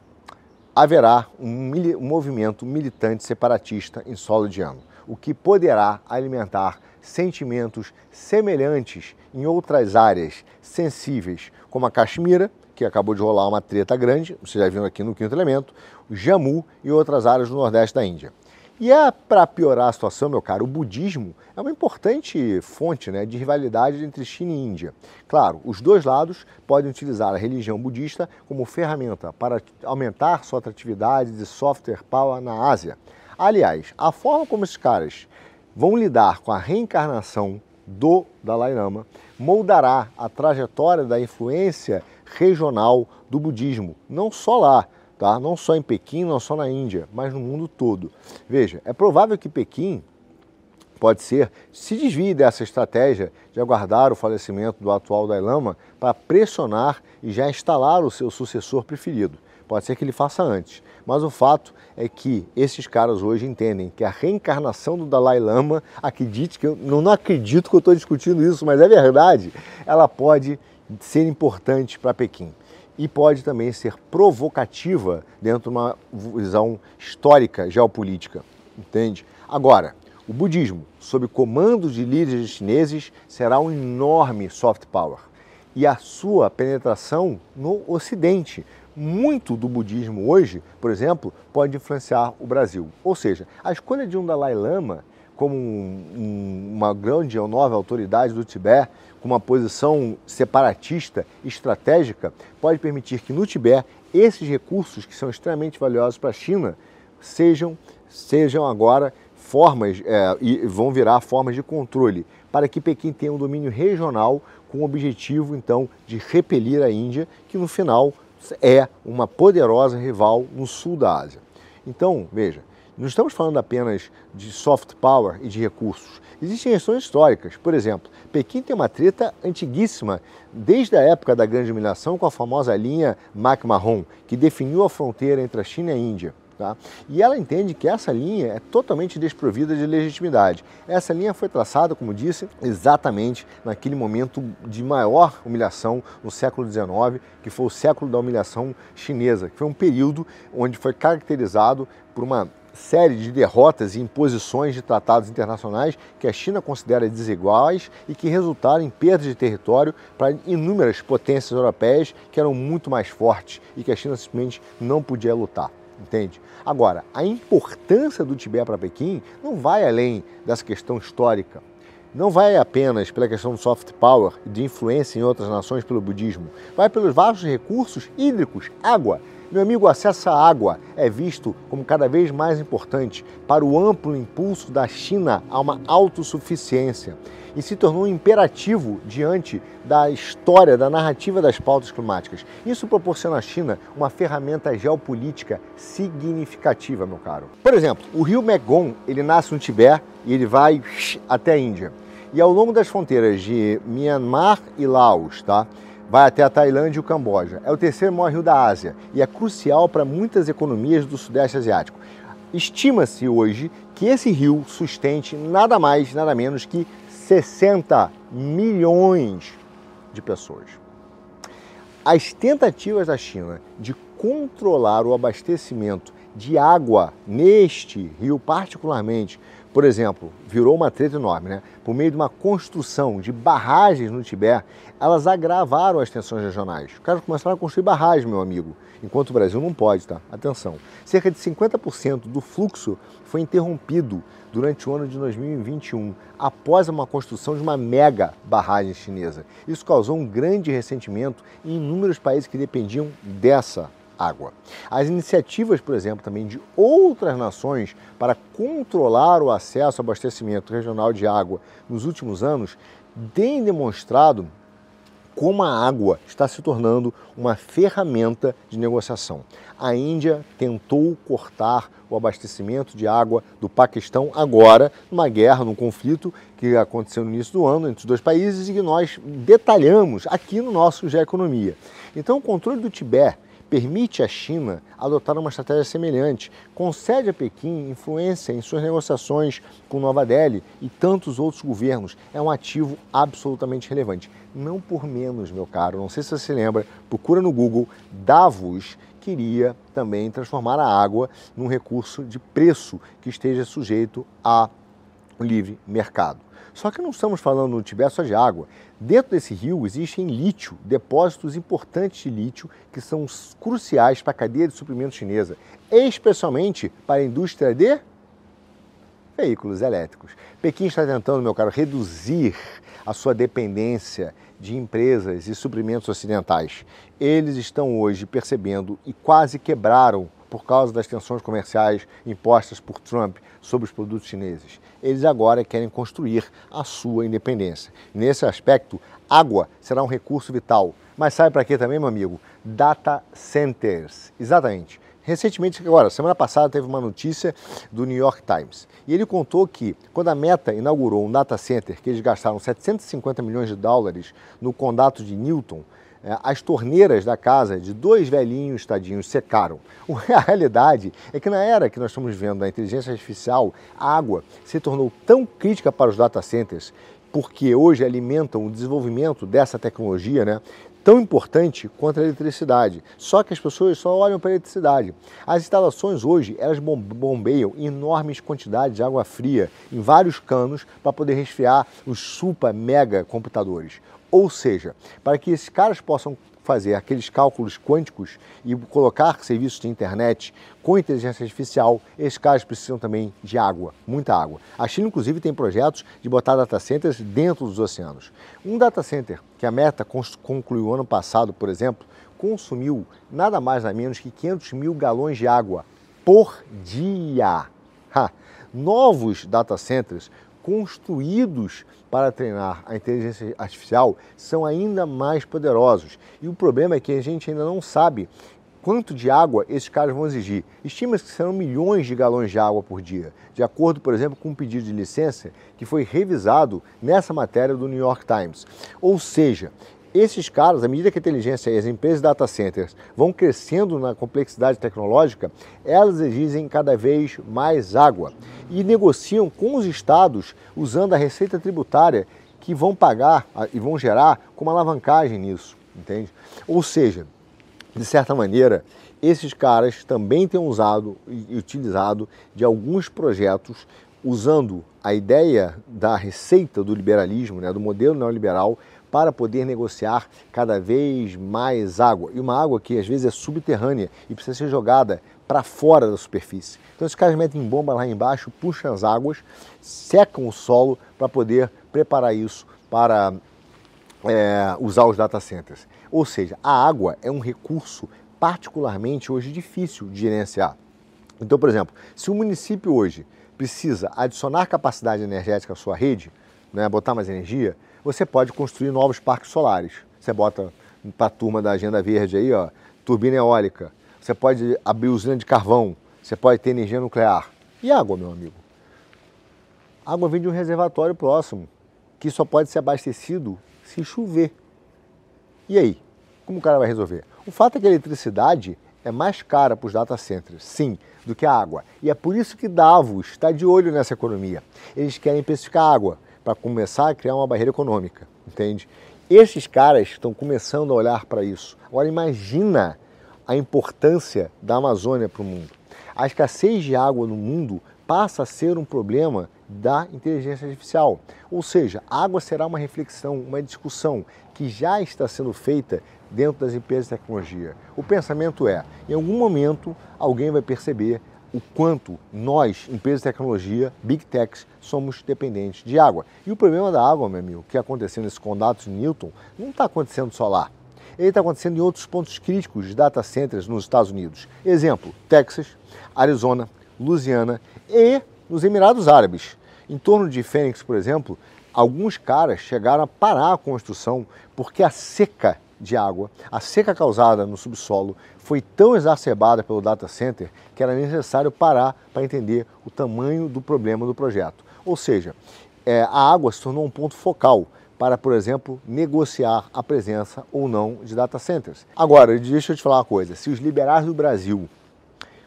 haverá um movimento militante separatista em solo indiano, o que poderá alimentar sentimentos semelhantes em outras áreas sensíveis, como a Caxemira, que acabou de rolar uma treta grande, vocês já viram aqui no Quinto Elemento, o Jammu e outras áreas do Nordeste da Índia. E para piorar a situação, meu caro, o budismo é uma importante fonte, né, de rivalidade entre China e Índia. Claro, os dois lados podem utilizar a religião budista como ferramenta para aumentar sua atratividade de soft power na Ásia. Aliás, a forma como esses caras vão lidar com a reencarnação do Dalai Lama moldará a trajetória da influência regional do budismo, não só lá, tá? Não só em Pequim, não só na Índia, mas no mundo todo. Veja, é provável que Pequim, se desvie dessa estratégia de aguardar o falecimento do atual Dalai Lama para pressionar e já instalar o seu sucessor preferido. Pode ser que ele faça antes, mas o fato é que esses caras hoje entendem que a reencarnação do Dalai Lama, acredite que eu não acredito que eu estou discutindo isso, mas é verdade, ela pode ser importante para Pequim e pode também ser provocativa dentro de uma visão histórica, geopolítica, entende? Agora, o budismo, sob comando de líderes chineses, será um enorme soft power e a sua penetração no Ocidente. Muito do budismo hoje, por exemplo, pode influenciar o Brasil. Ou seja, a escolha de um Dalai Lama como uma grande ou nova autoridade do Tibete, com uma posição separatista estratégica, pode permitir que no Tibete esses recursos que são extremamente valiosos para a China sejam agora formas e vão virar formas de controle para que Pequim tenha um domínio regional com o objetivo, então, de repelir a Índia, que no final é uma poderosa rival no sul da Ásia. Então, veja, não estamos falando apenas de soft power e de recursos. Existem questões históricas. Por exemplo, Pequim tem uma treta antiguíssima, desde a época da Grande Humilhação, com a famosa linha McMahon, que definiu a fronteira entre a China e a Índia. Tá? E ela entende que essa linha é totalmente desprovida de legitimidade. Essa linha foi traçada, como disse, exatamente naquele momento de maior humilhação no século XIX, que foi o século da humilhação chinesa, que foi um período onde foi caracterizado por uma série de derrotas e imposições de tratados internacionais que a China considera desiguais e que resultaram em perda de território para inúmeras potências europeias que eram muito mais fortes e que a China simplesmente não podia lutar. Entende? Agora, a importância do Tibete para Pequim não vai além dessa questão histórica. Não vai apenas pela questão do soft power e de influência em outras nações pelo budismo. Vai pelos vastos recursos hídricos, água. Meu amigo, o acesso à água é visto como cada vez mais importante para o amplo impulso da China a uma autossuficiência e se tornou um imperativo diante da história, da narrativa das pautas climáticas. Isso proporciona à China uma ferramenta geopolítica significativa, meu caro. Por exemplo, o rio Mekong, ele nasce no Tibete e ele vai até a Índia. E ao longo das fronteiras de Myanmar e Laos, tá? Vai até a Tailândia e o Camboja. É o terceiro maior rio da Ásia e é crucial para muitas economias do Sudeste Asiático. Estima-se hoje que esse rio sustente nada mais, nada menos que 60 milhões de pessoas. As tentativas da China de controlar o abastecimento de água neste rio particularmente, por exemplo, virou uma treta enorme, né? Por meio de uma construção de barragens no Tibete, elas agravaram as tensões regionais. Os caras começaram a construir barragens, meu amigo, enquanto o Brasil não pode, tá? Atenção. Cerca de 50% do fluxo foi interrompido durante o ano de 2021, após uma construção de uma mega barragem chinesa. Isso causou um grande ressentimento em inúmeros países que dependiam dessa água. As iniciativas, por exemplo, também de outras nações para controlar o acesso ao abastecimento regional de água nos últimos anos têm demonstrado como a água está se tornando uma ferramenta de negociação. A Índia tentou cortar o abastecimento de água do Paquistão agora, numa guerra, num conflito que aconteceu no início do ano entre os dois países e que nós detalhamos aqui no nosso GE Economia. Então, o controle do Tibete permite à China adotar uma estratégia semelhante, concede a Pequim influência em suas negociações com Nova Delhi e tantos outros governos. É um ativo absolutamente relevante. Não por menos, meu caro, não sei se você se lembra, procura no Google, Davos queria também transformar a água num recurso de preço que esteja sujeito ao livre mercado. Só que não estamos falando no Tibete só de água. Dentro desse rio existem lítio, depósitos importantes de lítio que são cruciais para a cadeia de suprimentos chinesa, especialmente para a indústria de veículos elétricos. Pequim está tentando, meu caro, reduzir a sua dependência de empresas e suprimentos ocidentais. Eles estão hoje percebendo e quase quebraram por causa das tensões comerciais impostas por Trump sobre os produtos chineses. Eles agora querem construir a sua independência. Nesse aspecto, água será um recurso vital. Mas sabe para quê também, meu amigo? Data centers. Exatamente. Recentemente, agora, semana passada, teve uma notícia do New York Times. E ele contou que, quando a Meta inaugurou um data center, que eles gastaram 750 milhões de dólares no condado de Newton, as torneiras da casa de dois velhinhos tadinhos secaram. A realidade é que na era que nós estamos vivendo da inteligência artificial, a água se tornou tão crítica para os data centers, porque hoje alimentam o desenvolvimento dessa tecnologia, né? Tão importante quanto a eletricidade, só que as pessoas só olham para a eletricidade. As instalações hoje, elas bombeiam enormes quantidades de água fria em vários canos para poder resfriar os super mega computadores. Ou seja, para que esses caras possam fazer aqueles cálculos quânticos e colocar serviços de internet com inteligência artificial, esses caras precisam também de água, muita água. A China, inclusive, tem projetos de botar data centers dentro dos oceanos. Um data center que a Meta concluiu ano passado, por exemplo, consumiu nada mais nada menos que 500 mil galões de água por dia. Novos data centers construídos para treinar a inteligência artificial são ainda mais poderosos. E o problema é que a gente ainda não sabe quanto de água esses caras vão exigir. Estima-se que serão milhões de galões de água por dia, de acordo, por exemplo, com um pedido de licença que foi revisado nessa matéria do New York Times. Ou seja, esses caras, à medida que a inteligência e as empresas de data centers vão crescendo na complexidade tecnológica, elas exigem cada vez mais água e negociam com os estados usando a receita tributária que vão pagar e vão gerar como alavancagem nisso, entende? Ou seja, de certa maneira, esses caras também têm usado e utilizado de alguns projetos usando a ideia da receita do liberalismo, do modelo neoliberal, para poder negociar cada vez mais água. E uma água que às vezes é subterrânea e precisa ser jogada para fora da superfície. Então esses caras metem bomba lá embaixo, puxam as águas, secam o solo para poder preparar isso para usar os data centers. Ou seja, a água é um recurso particularmente hoje difícil de gerenciar. Então, por exemplo, se o município hoje precisa adicionar capacidade energética à sua rede, botar mais energia, você pode construir novos parques solares. Você bota para a turma da Agenda Verde aí, turbina eólica. Você pode abrir usina de carvão. Você pode ter energia nuclear. E água, meu amigo? A água vem de um reservatório próximo, que só pode ser abastecido se chover. E aí? Como o cara vai resolver? O fato é que a eletricidade é mais cara para os data centers, sim, do que a água. E é por isso que Davos está de olho nessa economia. Eles querem especificar a água para começar a criar uma barreira econômica, entende? Esses caras estão começando a olhar para isso. Agora imagina a importância da Amazônia para o mundo. A escassez de água no mundo passa a ser um problema da inteligência artificial. Ou seja, a água será uma reflexão, uma discussão que já está sendo feita dentro das empresas de tecnologia. O pensamento é, em algum momento, alguém vai perceber o quanto nós, empresas de tecnologia, Big Techs, somos dependentes de água. E o problema da água, meu amigo, que aconteceu nesse condado de Newton, não está acontecendo só lá. Ele está acontecendo em outros pontos críticos de data centers nos Estados Unidos. Exemplo, Texas, Arizona, Louisiana e nos Emirados Árabes. Em torno de Phoenix, por exemplo, alguns caras chegaram a parar a construção porque a seca de água, a seca causada no subsolo, foi tão exacerbada pelo data center que era necessário parar para entender o tamanho do problema do projeto. Ou seja, a água se tornou um ponto focal para, por exemplo, negociar a presença ou não de data centers. Agora, deixa eu te falar uma coisa, se os liberais do Brasil,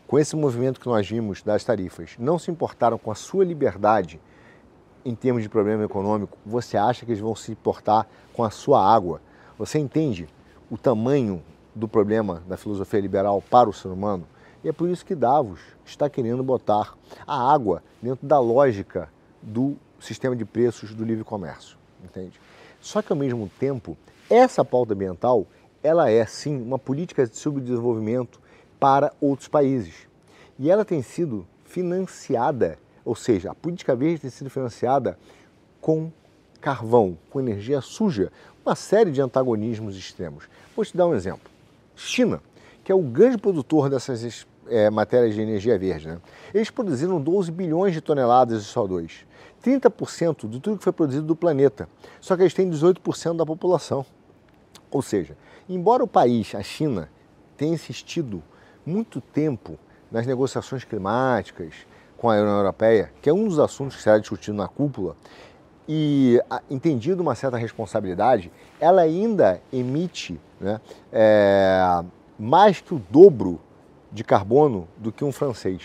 com esse movimento que nós vimos das tarifas, não se importaram com a sua liberdade em termos de problema econômico, você acha que eles vão se importar com a sua água? Você entende o tamanho do problema da filosofia liberal para o ser humano? E é por isso que Davos está querendo botar a água dentro da lógica do sistema de preços do livre comércio, entende? Só que, ao mesmo tempo, essa pauta ambiental, ela é, sim, uma política de subdesenvolvimento para outros países. E ela tem sido financiada, ou seja, a política verde tem sido financiada com carvão, com energia suja, uma série de antagonismos extremos. Vou te dar um exemplo. China, que é o grande produtor dessas matérias de energia verde, eles produziram 12 bilhões de toneladas de CO2, 30% de tudo que foi produzido do planeta, só que eles têm 18% da população. Ou seja, embora o país, a China, tenha insistido muito tempo nas negociações climáticas com a União Europeia, que é um dos assuntos que será discutido na cúpula, e entendido uma certa responsabilidade, ela ainda emite mais que o dobro de carbono do que um francês.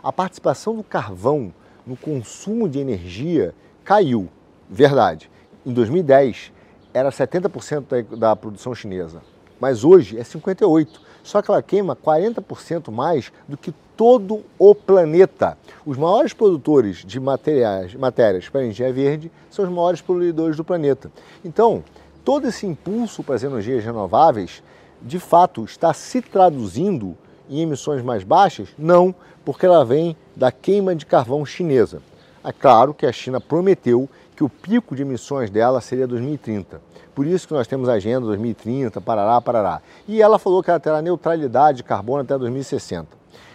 A participação do carvão no consumo de energia caiu, verdade. Em 2010 era 70% da produção chinesa, mas hoje é 58%. Só que ela queima 40% mais do que todo o planeta. Os maiores produtores de matérias para energia verde são os maiores poluidores do planeta. Então, todo esse impulso para as energias renováveis, de fato, está se traduzindo em emissões mais baixas? Não, porque ela vem da queima de carvão chinesa. É claro que a China prometeu que o pico de emissões dela seria 2030. Por isso que nós temos a agenda 2030, parará, parará. E ela falou que ela terá neutralidade de carbono até 2060.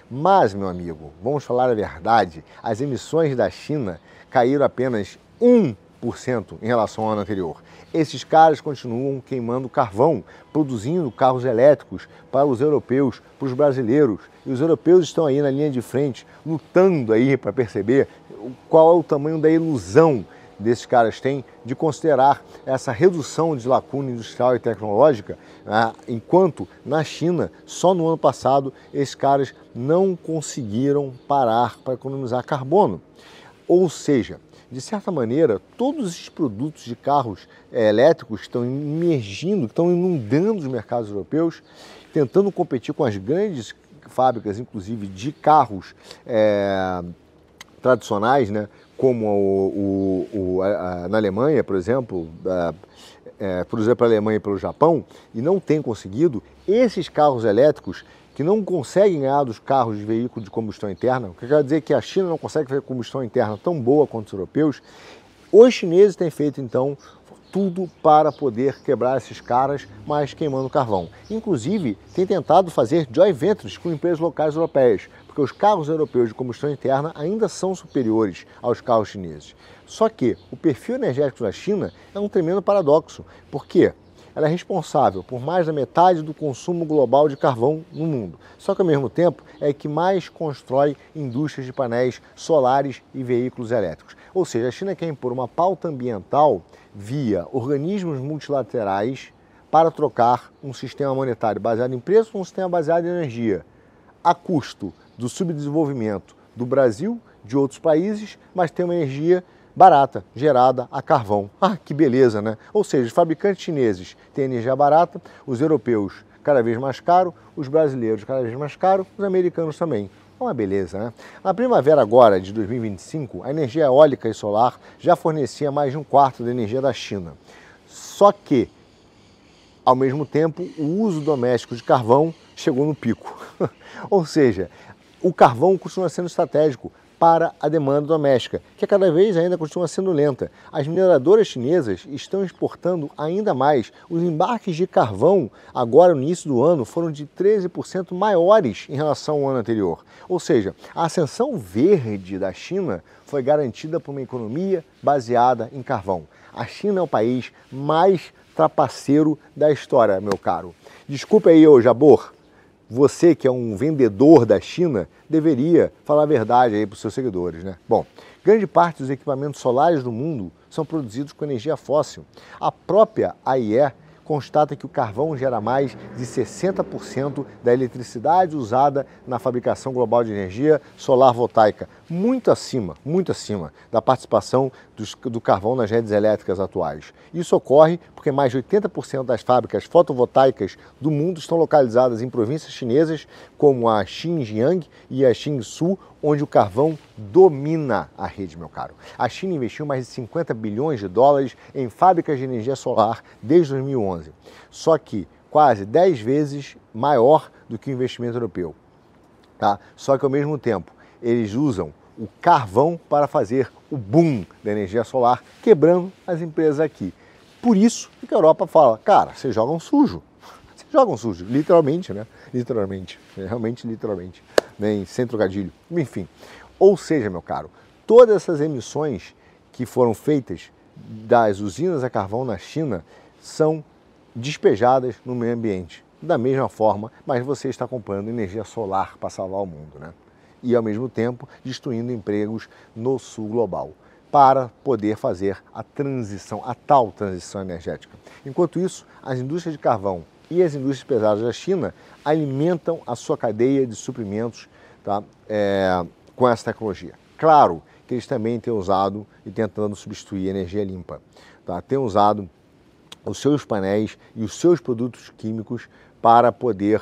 Mas, meu amigo, vamos falar a verdade, as emissões da China caíram apenas 1% em relação ao ano anterior. Esses caras continuam queimando carvão, produzindo carros elétricos para os europeus, para os brasileiros. E os europeus estão aí na linha de frente, lutando aí para perceber qual é o tamanho da ilusão desses caras têm de considerar essa redução de lacuna industrial e tecnológica, enquanto na China, só no ano passado, esses caras não conseguiram parar para economizar carbono. Ou seja, de certa maneira, todos esses produtos de carros elétricos estão emergindo, estão inundando os mercados europeus, tentando competir com as grandes fábricas, inclusive de carros tradicionais, né? Como na Alemanha, por exemplo, para a Alemanha e pelo Japão, e não tem conseguido. Esses carros elétricos que não conseguem ganhar dos carros de veículo de combustão interna, o que quer dizer que a China não consegue fazer combustão interna tão boa quanto os europeus, os chineses têm feito, então, tudo para poder quebrar esses caras, mas queimando carvão. Inclusive, tem tentado fazer joint ventures com empresas locais europeias, porque os carros europeus de combustão interna ainda são superiores aos carros chineses. Só que o perfil energético da China é um tremendo paradoxo. Por quê? Ela é responsável por mais da metade do consumo global de carvão no mundo. Só que, ao mesmo tempo, é a que mais constrói indústrias de painéis solares e veículos elétricos. Ou seja, a China quer impor uma pauta ambiental via organismos multilaterais para trocar um sistema monetário baseado em preço por um sistema baseado em energia, a custo do subdesenvolvimento do Brasil, de outros países, mas tem uma energia barata, gerada a carvão. Ah, que beleza, né? Ou seja, os fabricantes chineses têm energia barata, os europeus cada vez mais caro, os brasileiros cada vez mais caro, os americanos também. Uma beleza, né? Na primavera agora de 2025, a energia eólica e solar já fornecia mais de um quarto da energia da China. Só que, ao mesmo tempo, o uso doméstico de carvão chegou no pico. Ou seja, o carvão continua sendo estratégico para a demanda doméstica, que cada vez ainda continua sendo lenta. As mineradoras chinesas estão exportando ainda mais. Os embarques de carvão, agora no início do ano, foram de 13% maiores em relação ao ano anterior. Ou seja, a ascensão verde da China foi garantida por uma economia baseada em carvão. A China é o país mais trapaceiro da história, meu caro. Desculpe aí, ô Jabor. Você que é um vendedor da China deveria falar a verdade aí para os seus seguidores, né? Bom, grande parte dos equipamentos solares do mundo são produzidos com energia fóssil. A própria AIE constata que o carvão gera mais de 60% da eletricidade usada na fabricação global de energia solar voltaica, muito acima da participação do carvão nas redes elétricas atuais. Isso ocorre porque mais de 80% das fábricas fotovoltaicas do mundo estão localizadas em províncias chinesas como a Xinjiang e a Jinsu, onde o carvão domina a rede, meu caro. A China investiu mais de 50 bilhões de dólares em fábricas de energia solar desde 2011, só que quase 10 vezes maior do que o investimento europeu. Tá? Só que, ao mesmo tempo, eles usam o carvão para fazer o boom da energia solar, quebrando as empresas aqui. Por isso que a Europa fala, cara, vocês jogam sujo. Vocês jogam sujo, literalmente, né? Literalmente, realmente literalmente, nem sem trocadilho. Enfim, ou seja, meu caro, todas essas emissões que foram feitas das usinas a carvão na China são despejadas no meio ambiente. Da mesma forma, mas você está comprando energia solar para salvar o mundo, né? E, ao mesmo tempo, destruindo empregos no sul global, para poder fazer a transição, a tal transição energética. Enquanto isso, as indústrias de carvão e as indústrias pesadas da China alimentam a sua cadeia de suprimentos, tá? Com essa tecnologia. Claro que eles também têm usado e tentando substituir energia limpa, tá? Têm usado os seus painéis e os seus produtos químicos para poder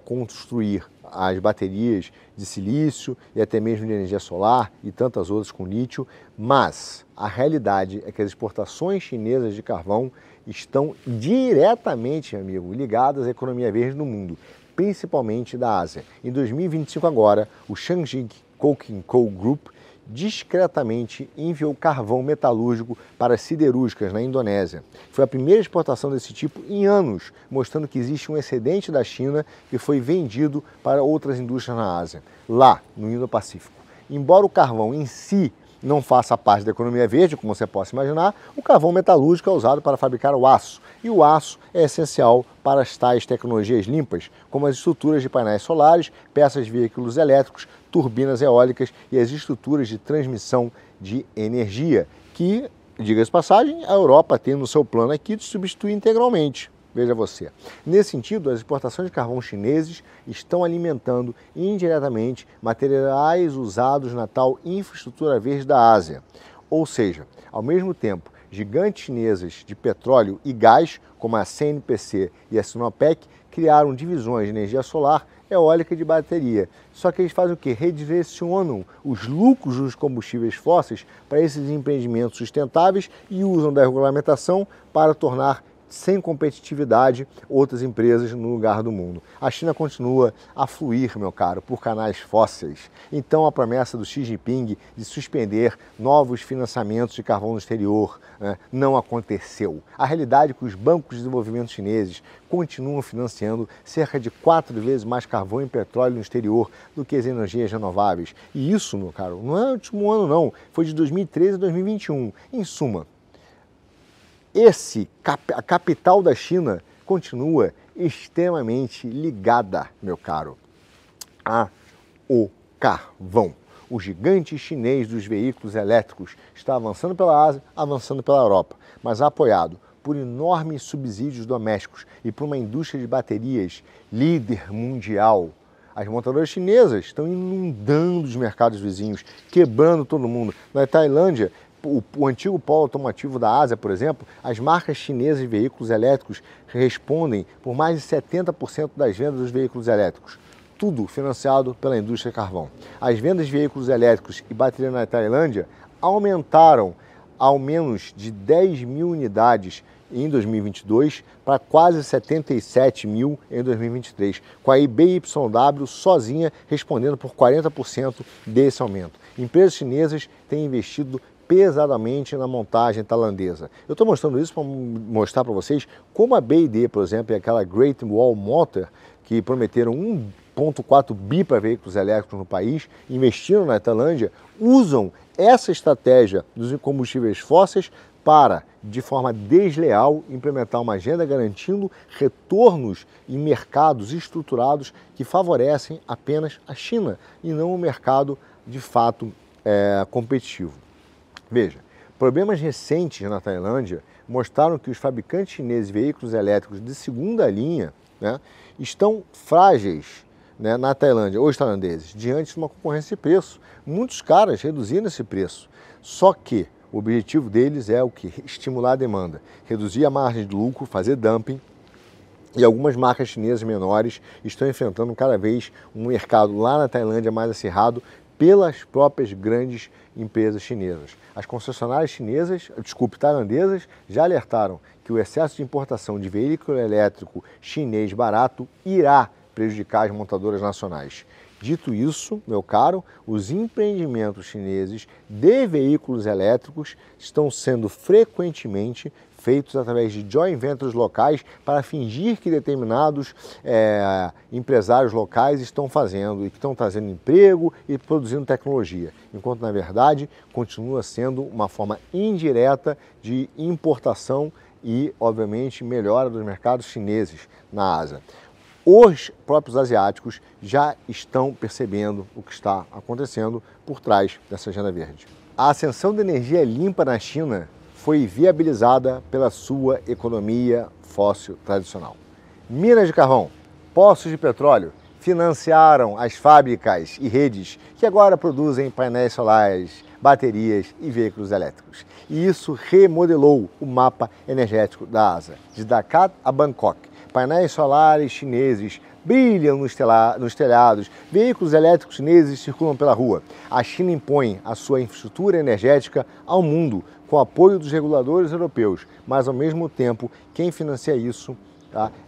construir as baterias de silício e até mesmo de energia solar e tantas outras com lítio, mas a realidade é que as exportações chinesas de carvão estão diretamente, meu amigo, ligadas à economia verde no mundo, principalmente da Ásia. Em 2025 agora, o Shanghai Coking Co Group, discretamente enviou carvão metalúrgico para as siderúrgicas na Indonésia. Foi a primeira exportação desse tipo em anos, mostrando que existe um excedente da China que foi vendido para outras indústrias na Ásia, lá no Indo-Pacífico. Embora o carvão em si não faça parte da economia verde, como você possa imaginar, o carvão metalúrgico é usado para fabricar o aço, e o aço é essencial para as tais tecnologias limpas, como as estruturas de painéis solares, peças de veículos elétricos, turbinas eólicas e as estruturas de transmissão de energia, que, diga-se de passagem, a Europa tem no seu plano aqui de substituir integralmente. Veja você. Nesse sentido, as exportações de carvão chineses estão alimentando indiretamente materiais usados na tal infraestrutura verde da Ásia. Ou seja, ao mesmo tempo, gigantes chinesas de petróleo e gás, como a CNPC e a Sinopec, criaram divisões de energia solar, eólica e de bateria. Só que eles fazem o quê? Redirecionam os lucros dos combustíveis fósseis para esses empreendimentos sustentáveis e usam da regulamentação para tornar sem competitividade outras empresas no lugar do mundo. A China continua a fluir, meu caro, por canais fósseis. Então a promessa do Xi Jinping de suspender novos financiamentos de carvão no exterior não aconteceu. A realidade é que os bancos de desenvolvimento chineses continuam financiando cerca de 4 vezes mais carvão e petróleo no exterior do que as energias renováveis. E isso, meu caro, não é o último ano não, foi de 2013 a 2021. Em suma, a capital da China continua extremamente ligada, meu caro, ao carvão. O gigante chinês dos veículos elétricos está avançando pela Ásia, avançando pela Europa, mas apoiado por enormes subsídios domésticos e por uma indústria de baterias líder mundial. As montadoras chinesas estão inundando os mercados vizinhos, quebrando todo mundo. Na Tailândia, o antigo polo automotivo da Ásia, por exemplo, as marcas chinesas de veículos elétricos respondem por mais de 70% das vendas dos veículos elétricos. Tudo financiado pela indústria carvão. As vendas de veículos elétricos e bateria na Tailândia aumentaram ao menos de 10 mil unidades em 2022 para quase 77 mil em 2023, com a BYD sozinha respondendo por 40% desse aumento. Empresas chinesas têm investido pesadamente na montagem tailandesa. Eu estou mostrando isso para mostrar para vocês como a BYD, por exemplo, e aquela Great Wall Motor, que prometeram 1,4 bi para veículos elétricos no país, investiram na Tailândia, usam essa estratégia dos combustíveis fósseis para, de forma desleal, implementar uma agenda garantindo retornos em mercados estruturados que favorecem apenas a China e não o mercado, de fato, competitivo. Veja, problemas recentes na Tailândia mostraram que os fabricantes chineses de veículos elétricos de segunda linha estão frágeis na Tailândia, os tailandeses, diante de uma concorrência de preço. Muitos caras reduziram esse preço, só que o objetivo deles é o que? Estimular a demanda, reduzir a margem de lucro, fazer dumping, e algumas marcas chinesas menores estão enfrentando cada vez um mercado lá na Tailândia mais acirrado pelas próprias grandes empresas chinesas. As concessionárias tailandesas já alertaram que o excesso de importação de veículo elétrico chinês barato irá prejudicar as montadoras nacionais. Dito isso, meu caro, os empreendimentos chineses de veículos elétricos estão sendo frequentemente feitos através de joint ventures locais para fingir que determinados empresários locais estão fazendo e que estão trazendo emprego e produzindo tecnologia, enquanto na verdade continua sendo uma forma indireta de importação e, obviamente, melhora dos mercados chineses na Ásia. Os próprios asiáticos já estão percebendo o que está acontecendo por trás dessa agenda verde. A ascensão da energia limpa na China foi viabilizada pela sua economia fóssil tradicional. Minas de carvão, poços de petróleo financiaram as fábricas e redes que agora produzem painéis solares, baterias e veículos elétricos. E isso remodelou o mapa energético da Ásia, de Dakar a Bangkok. Painéis solares chineses brilham nos telhados, veículos elétricos chineses circulam pela rua. A China impõe a sua infraestrutura energética ao mundo com o apoio dos reguladores europeus, mas ao mesmo tempo quem financia isso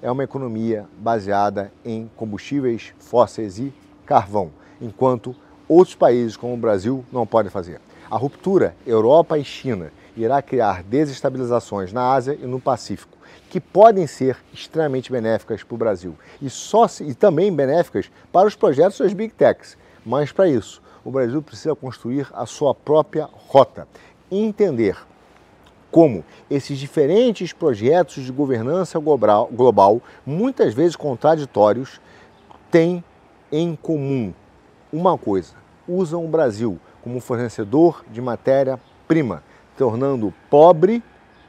é uma economia baseada em combustíveis fósseis e carvão, enquanto outros países, como o Brasil, não podem fazer. A ruptura Europa e China irá criar desestabilizações na Ásia e no Pacífico, que podem ser extremamente benéficas para o Brasil e também benéficas para os projetos das Big Techs. Mas para isso, o Brasil precisa construir a sua própria rota, entender como esses diferentes projetos de governança global, muitas vezes contraditórios, têm em comum uma coisa: usam o Brasil como fornecedor de matéria-prima, tornando pobre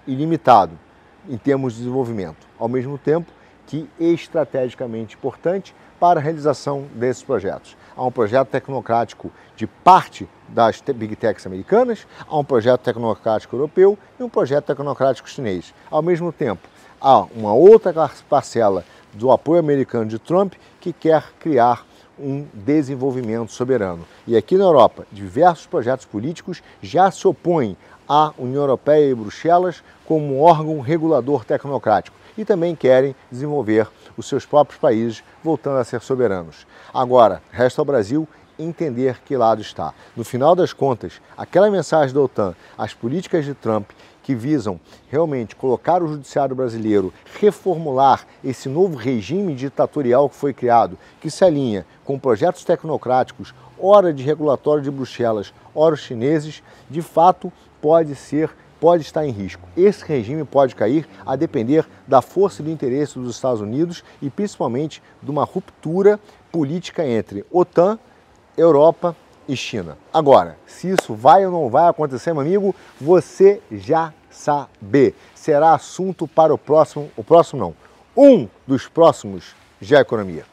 e limitado em termos de desenvolvimento, ao mesmo tempo que estrategicamente importante para a realização desses projetos. Há um projeto tecnocrático de parte das Big Techs americanas, há um projeto tecnocrático europeu e um projeto tecnocrático chinês. Ao mesmo tempo, há uma outra parcela do apoio americano de Trump que quer criar um desenvolvimento soberano. E aqui na Europa, diversos projetos políticos já se opõem à União Europeia e Bruxelas como um órgão regulador tecnocrático e também querem desenvolver os seus próprios países, voltando a ser soberanos. Agora, resta ao Brasil entender que lado está. No final das contas, aquela mensagem da OTAN, as políticas de Trump que visam realmente colocar o judiciário brasileiro, reformular esse novo regime ditatorial que foi criado, que se alinha com projetos tecnocráticos, ora de regulatório de Bruxelas, ora os chineses, de fato pode estar em risco. Esse regime pode cair a depender da força e do interesse dos Estados Unidos e principalmente de uma ruptura política entre OTAN, Europa e China. Agora, se isso vai ou não vai acontecer, meu amigo, você já sabe. Será assunto para um dos próximos GE Economia.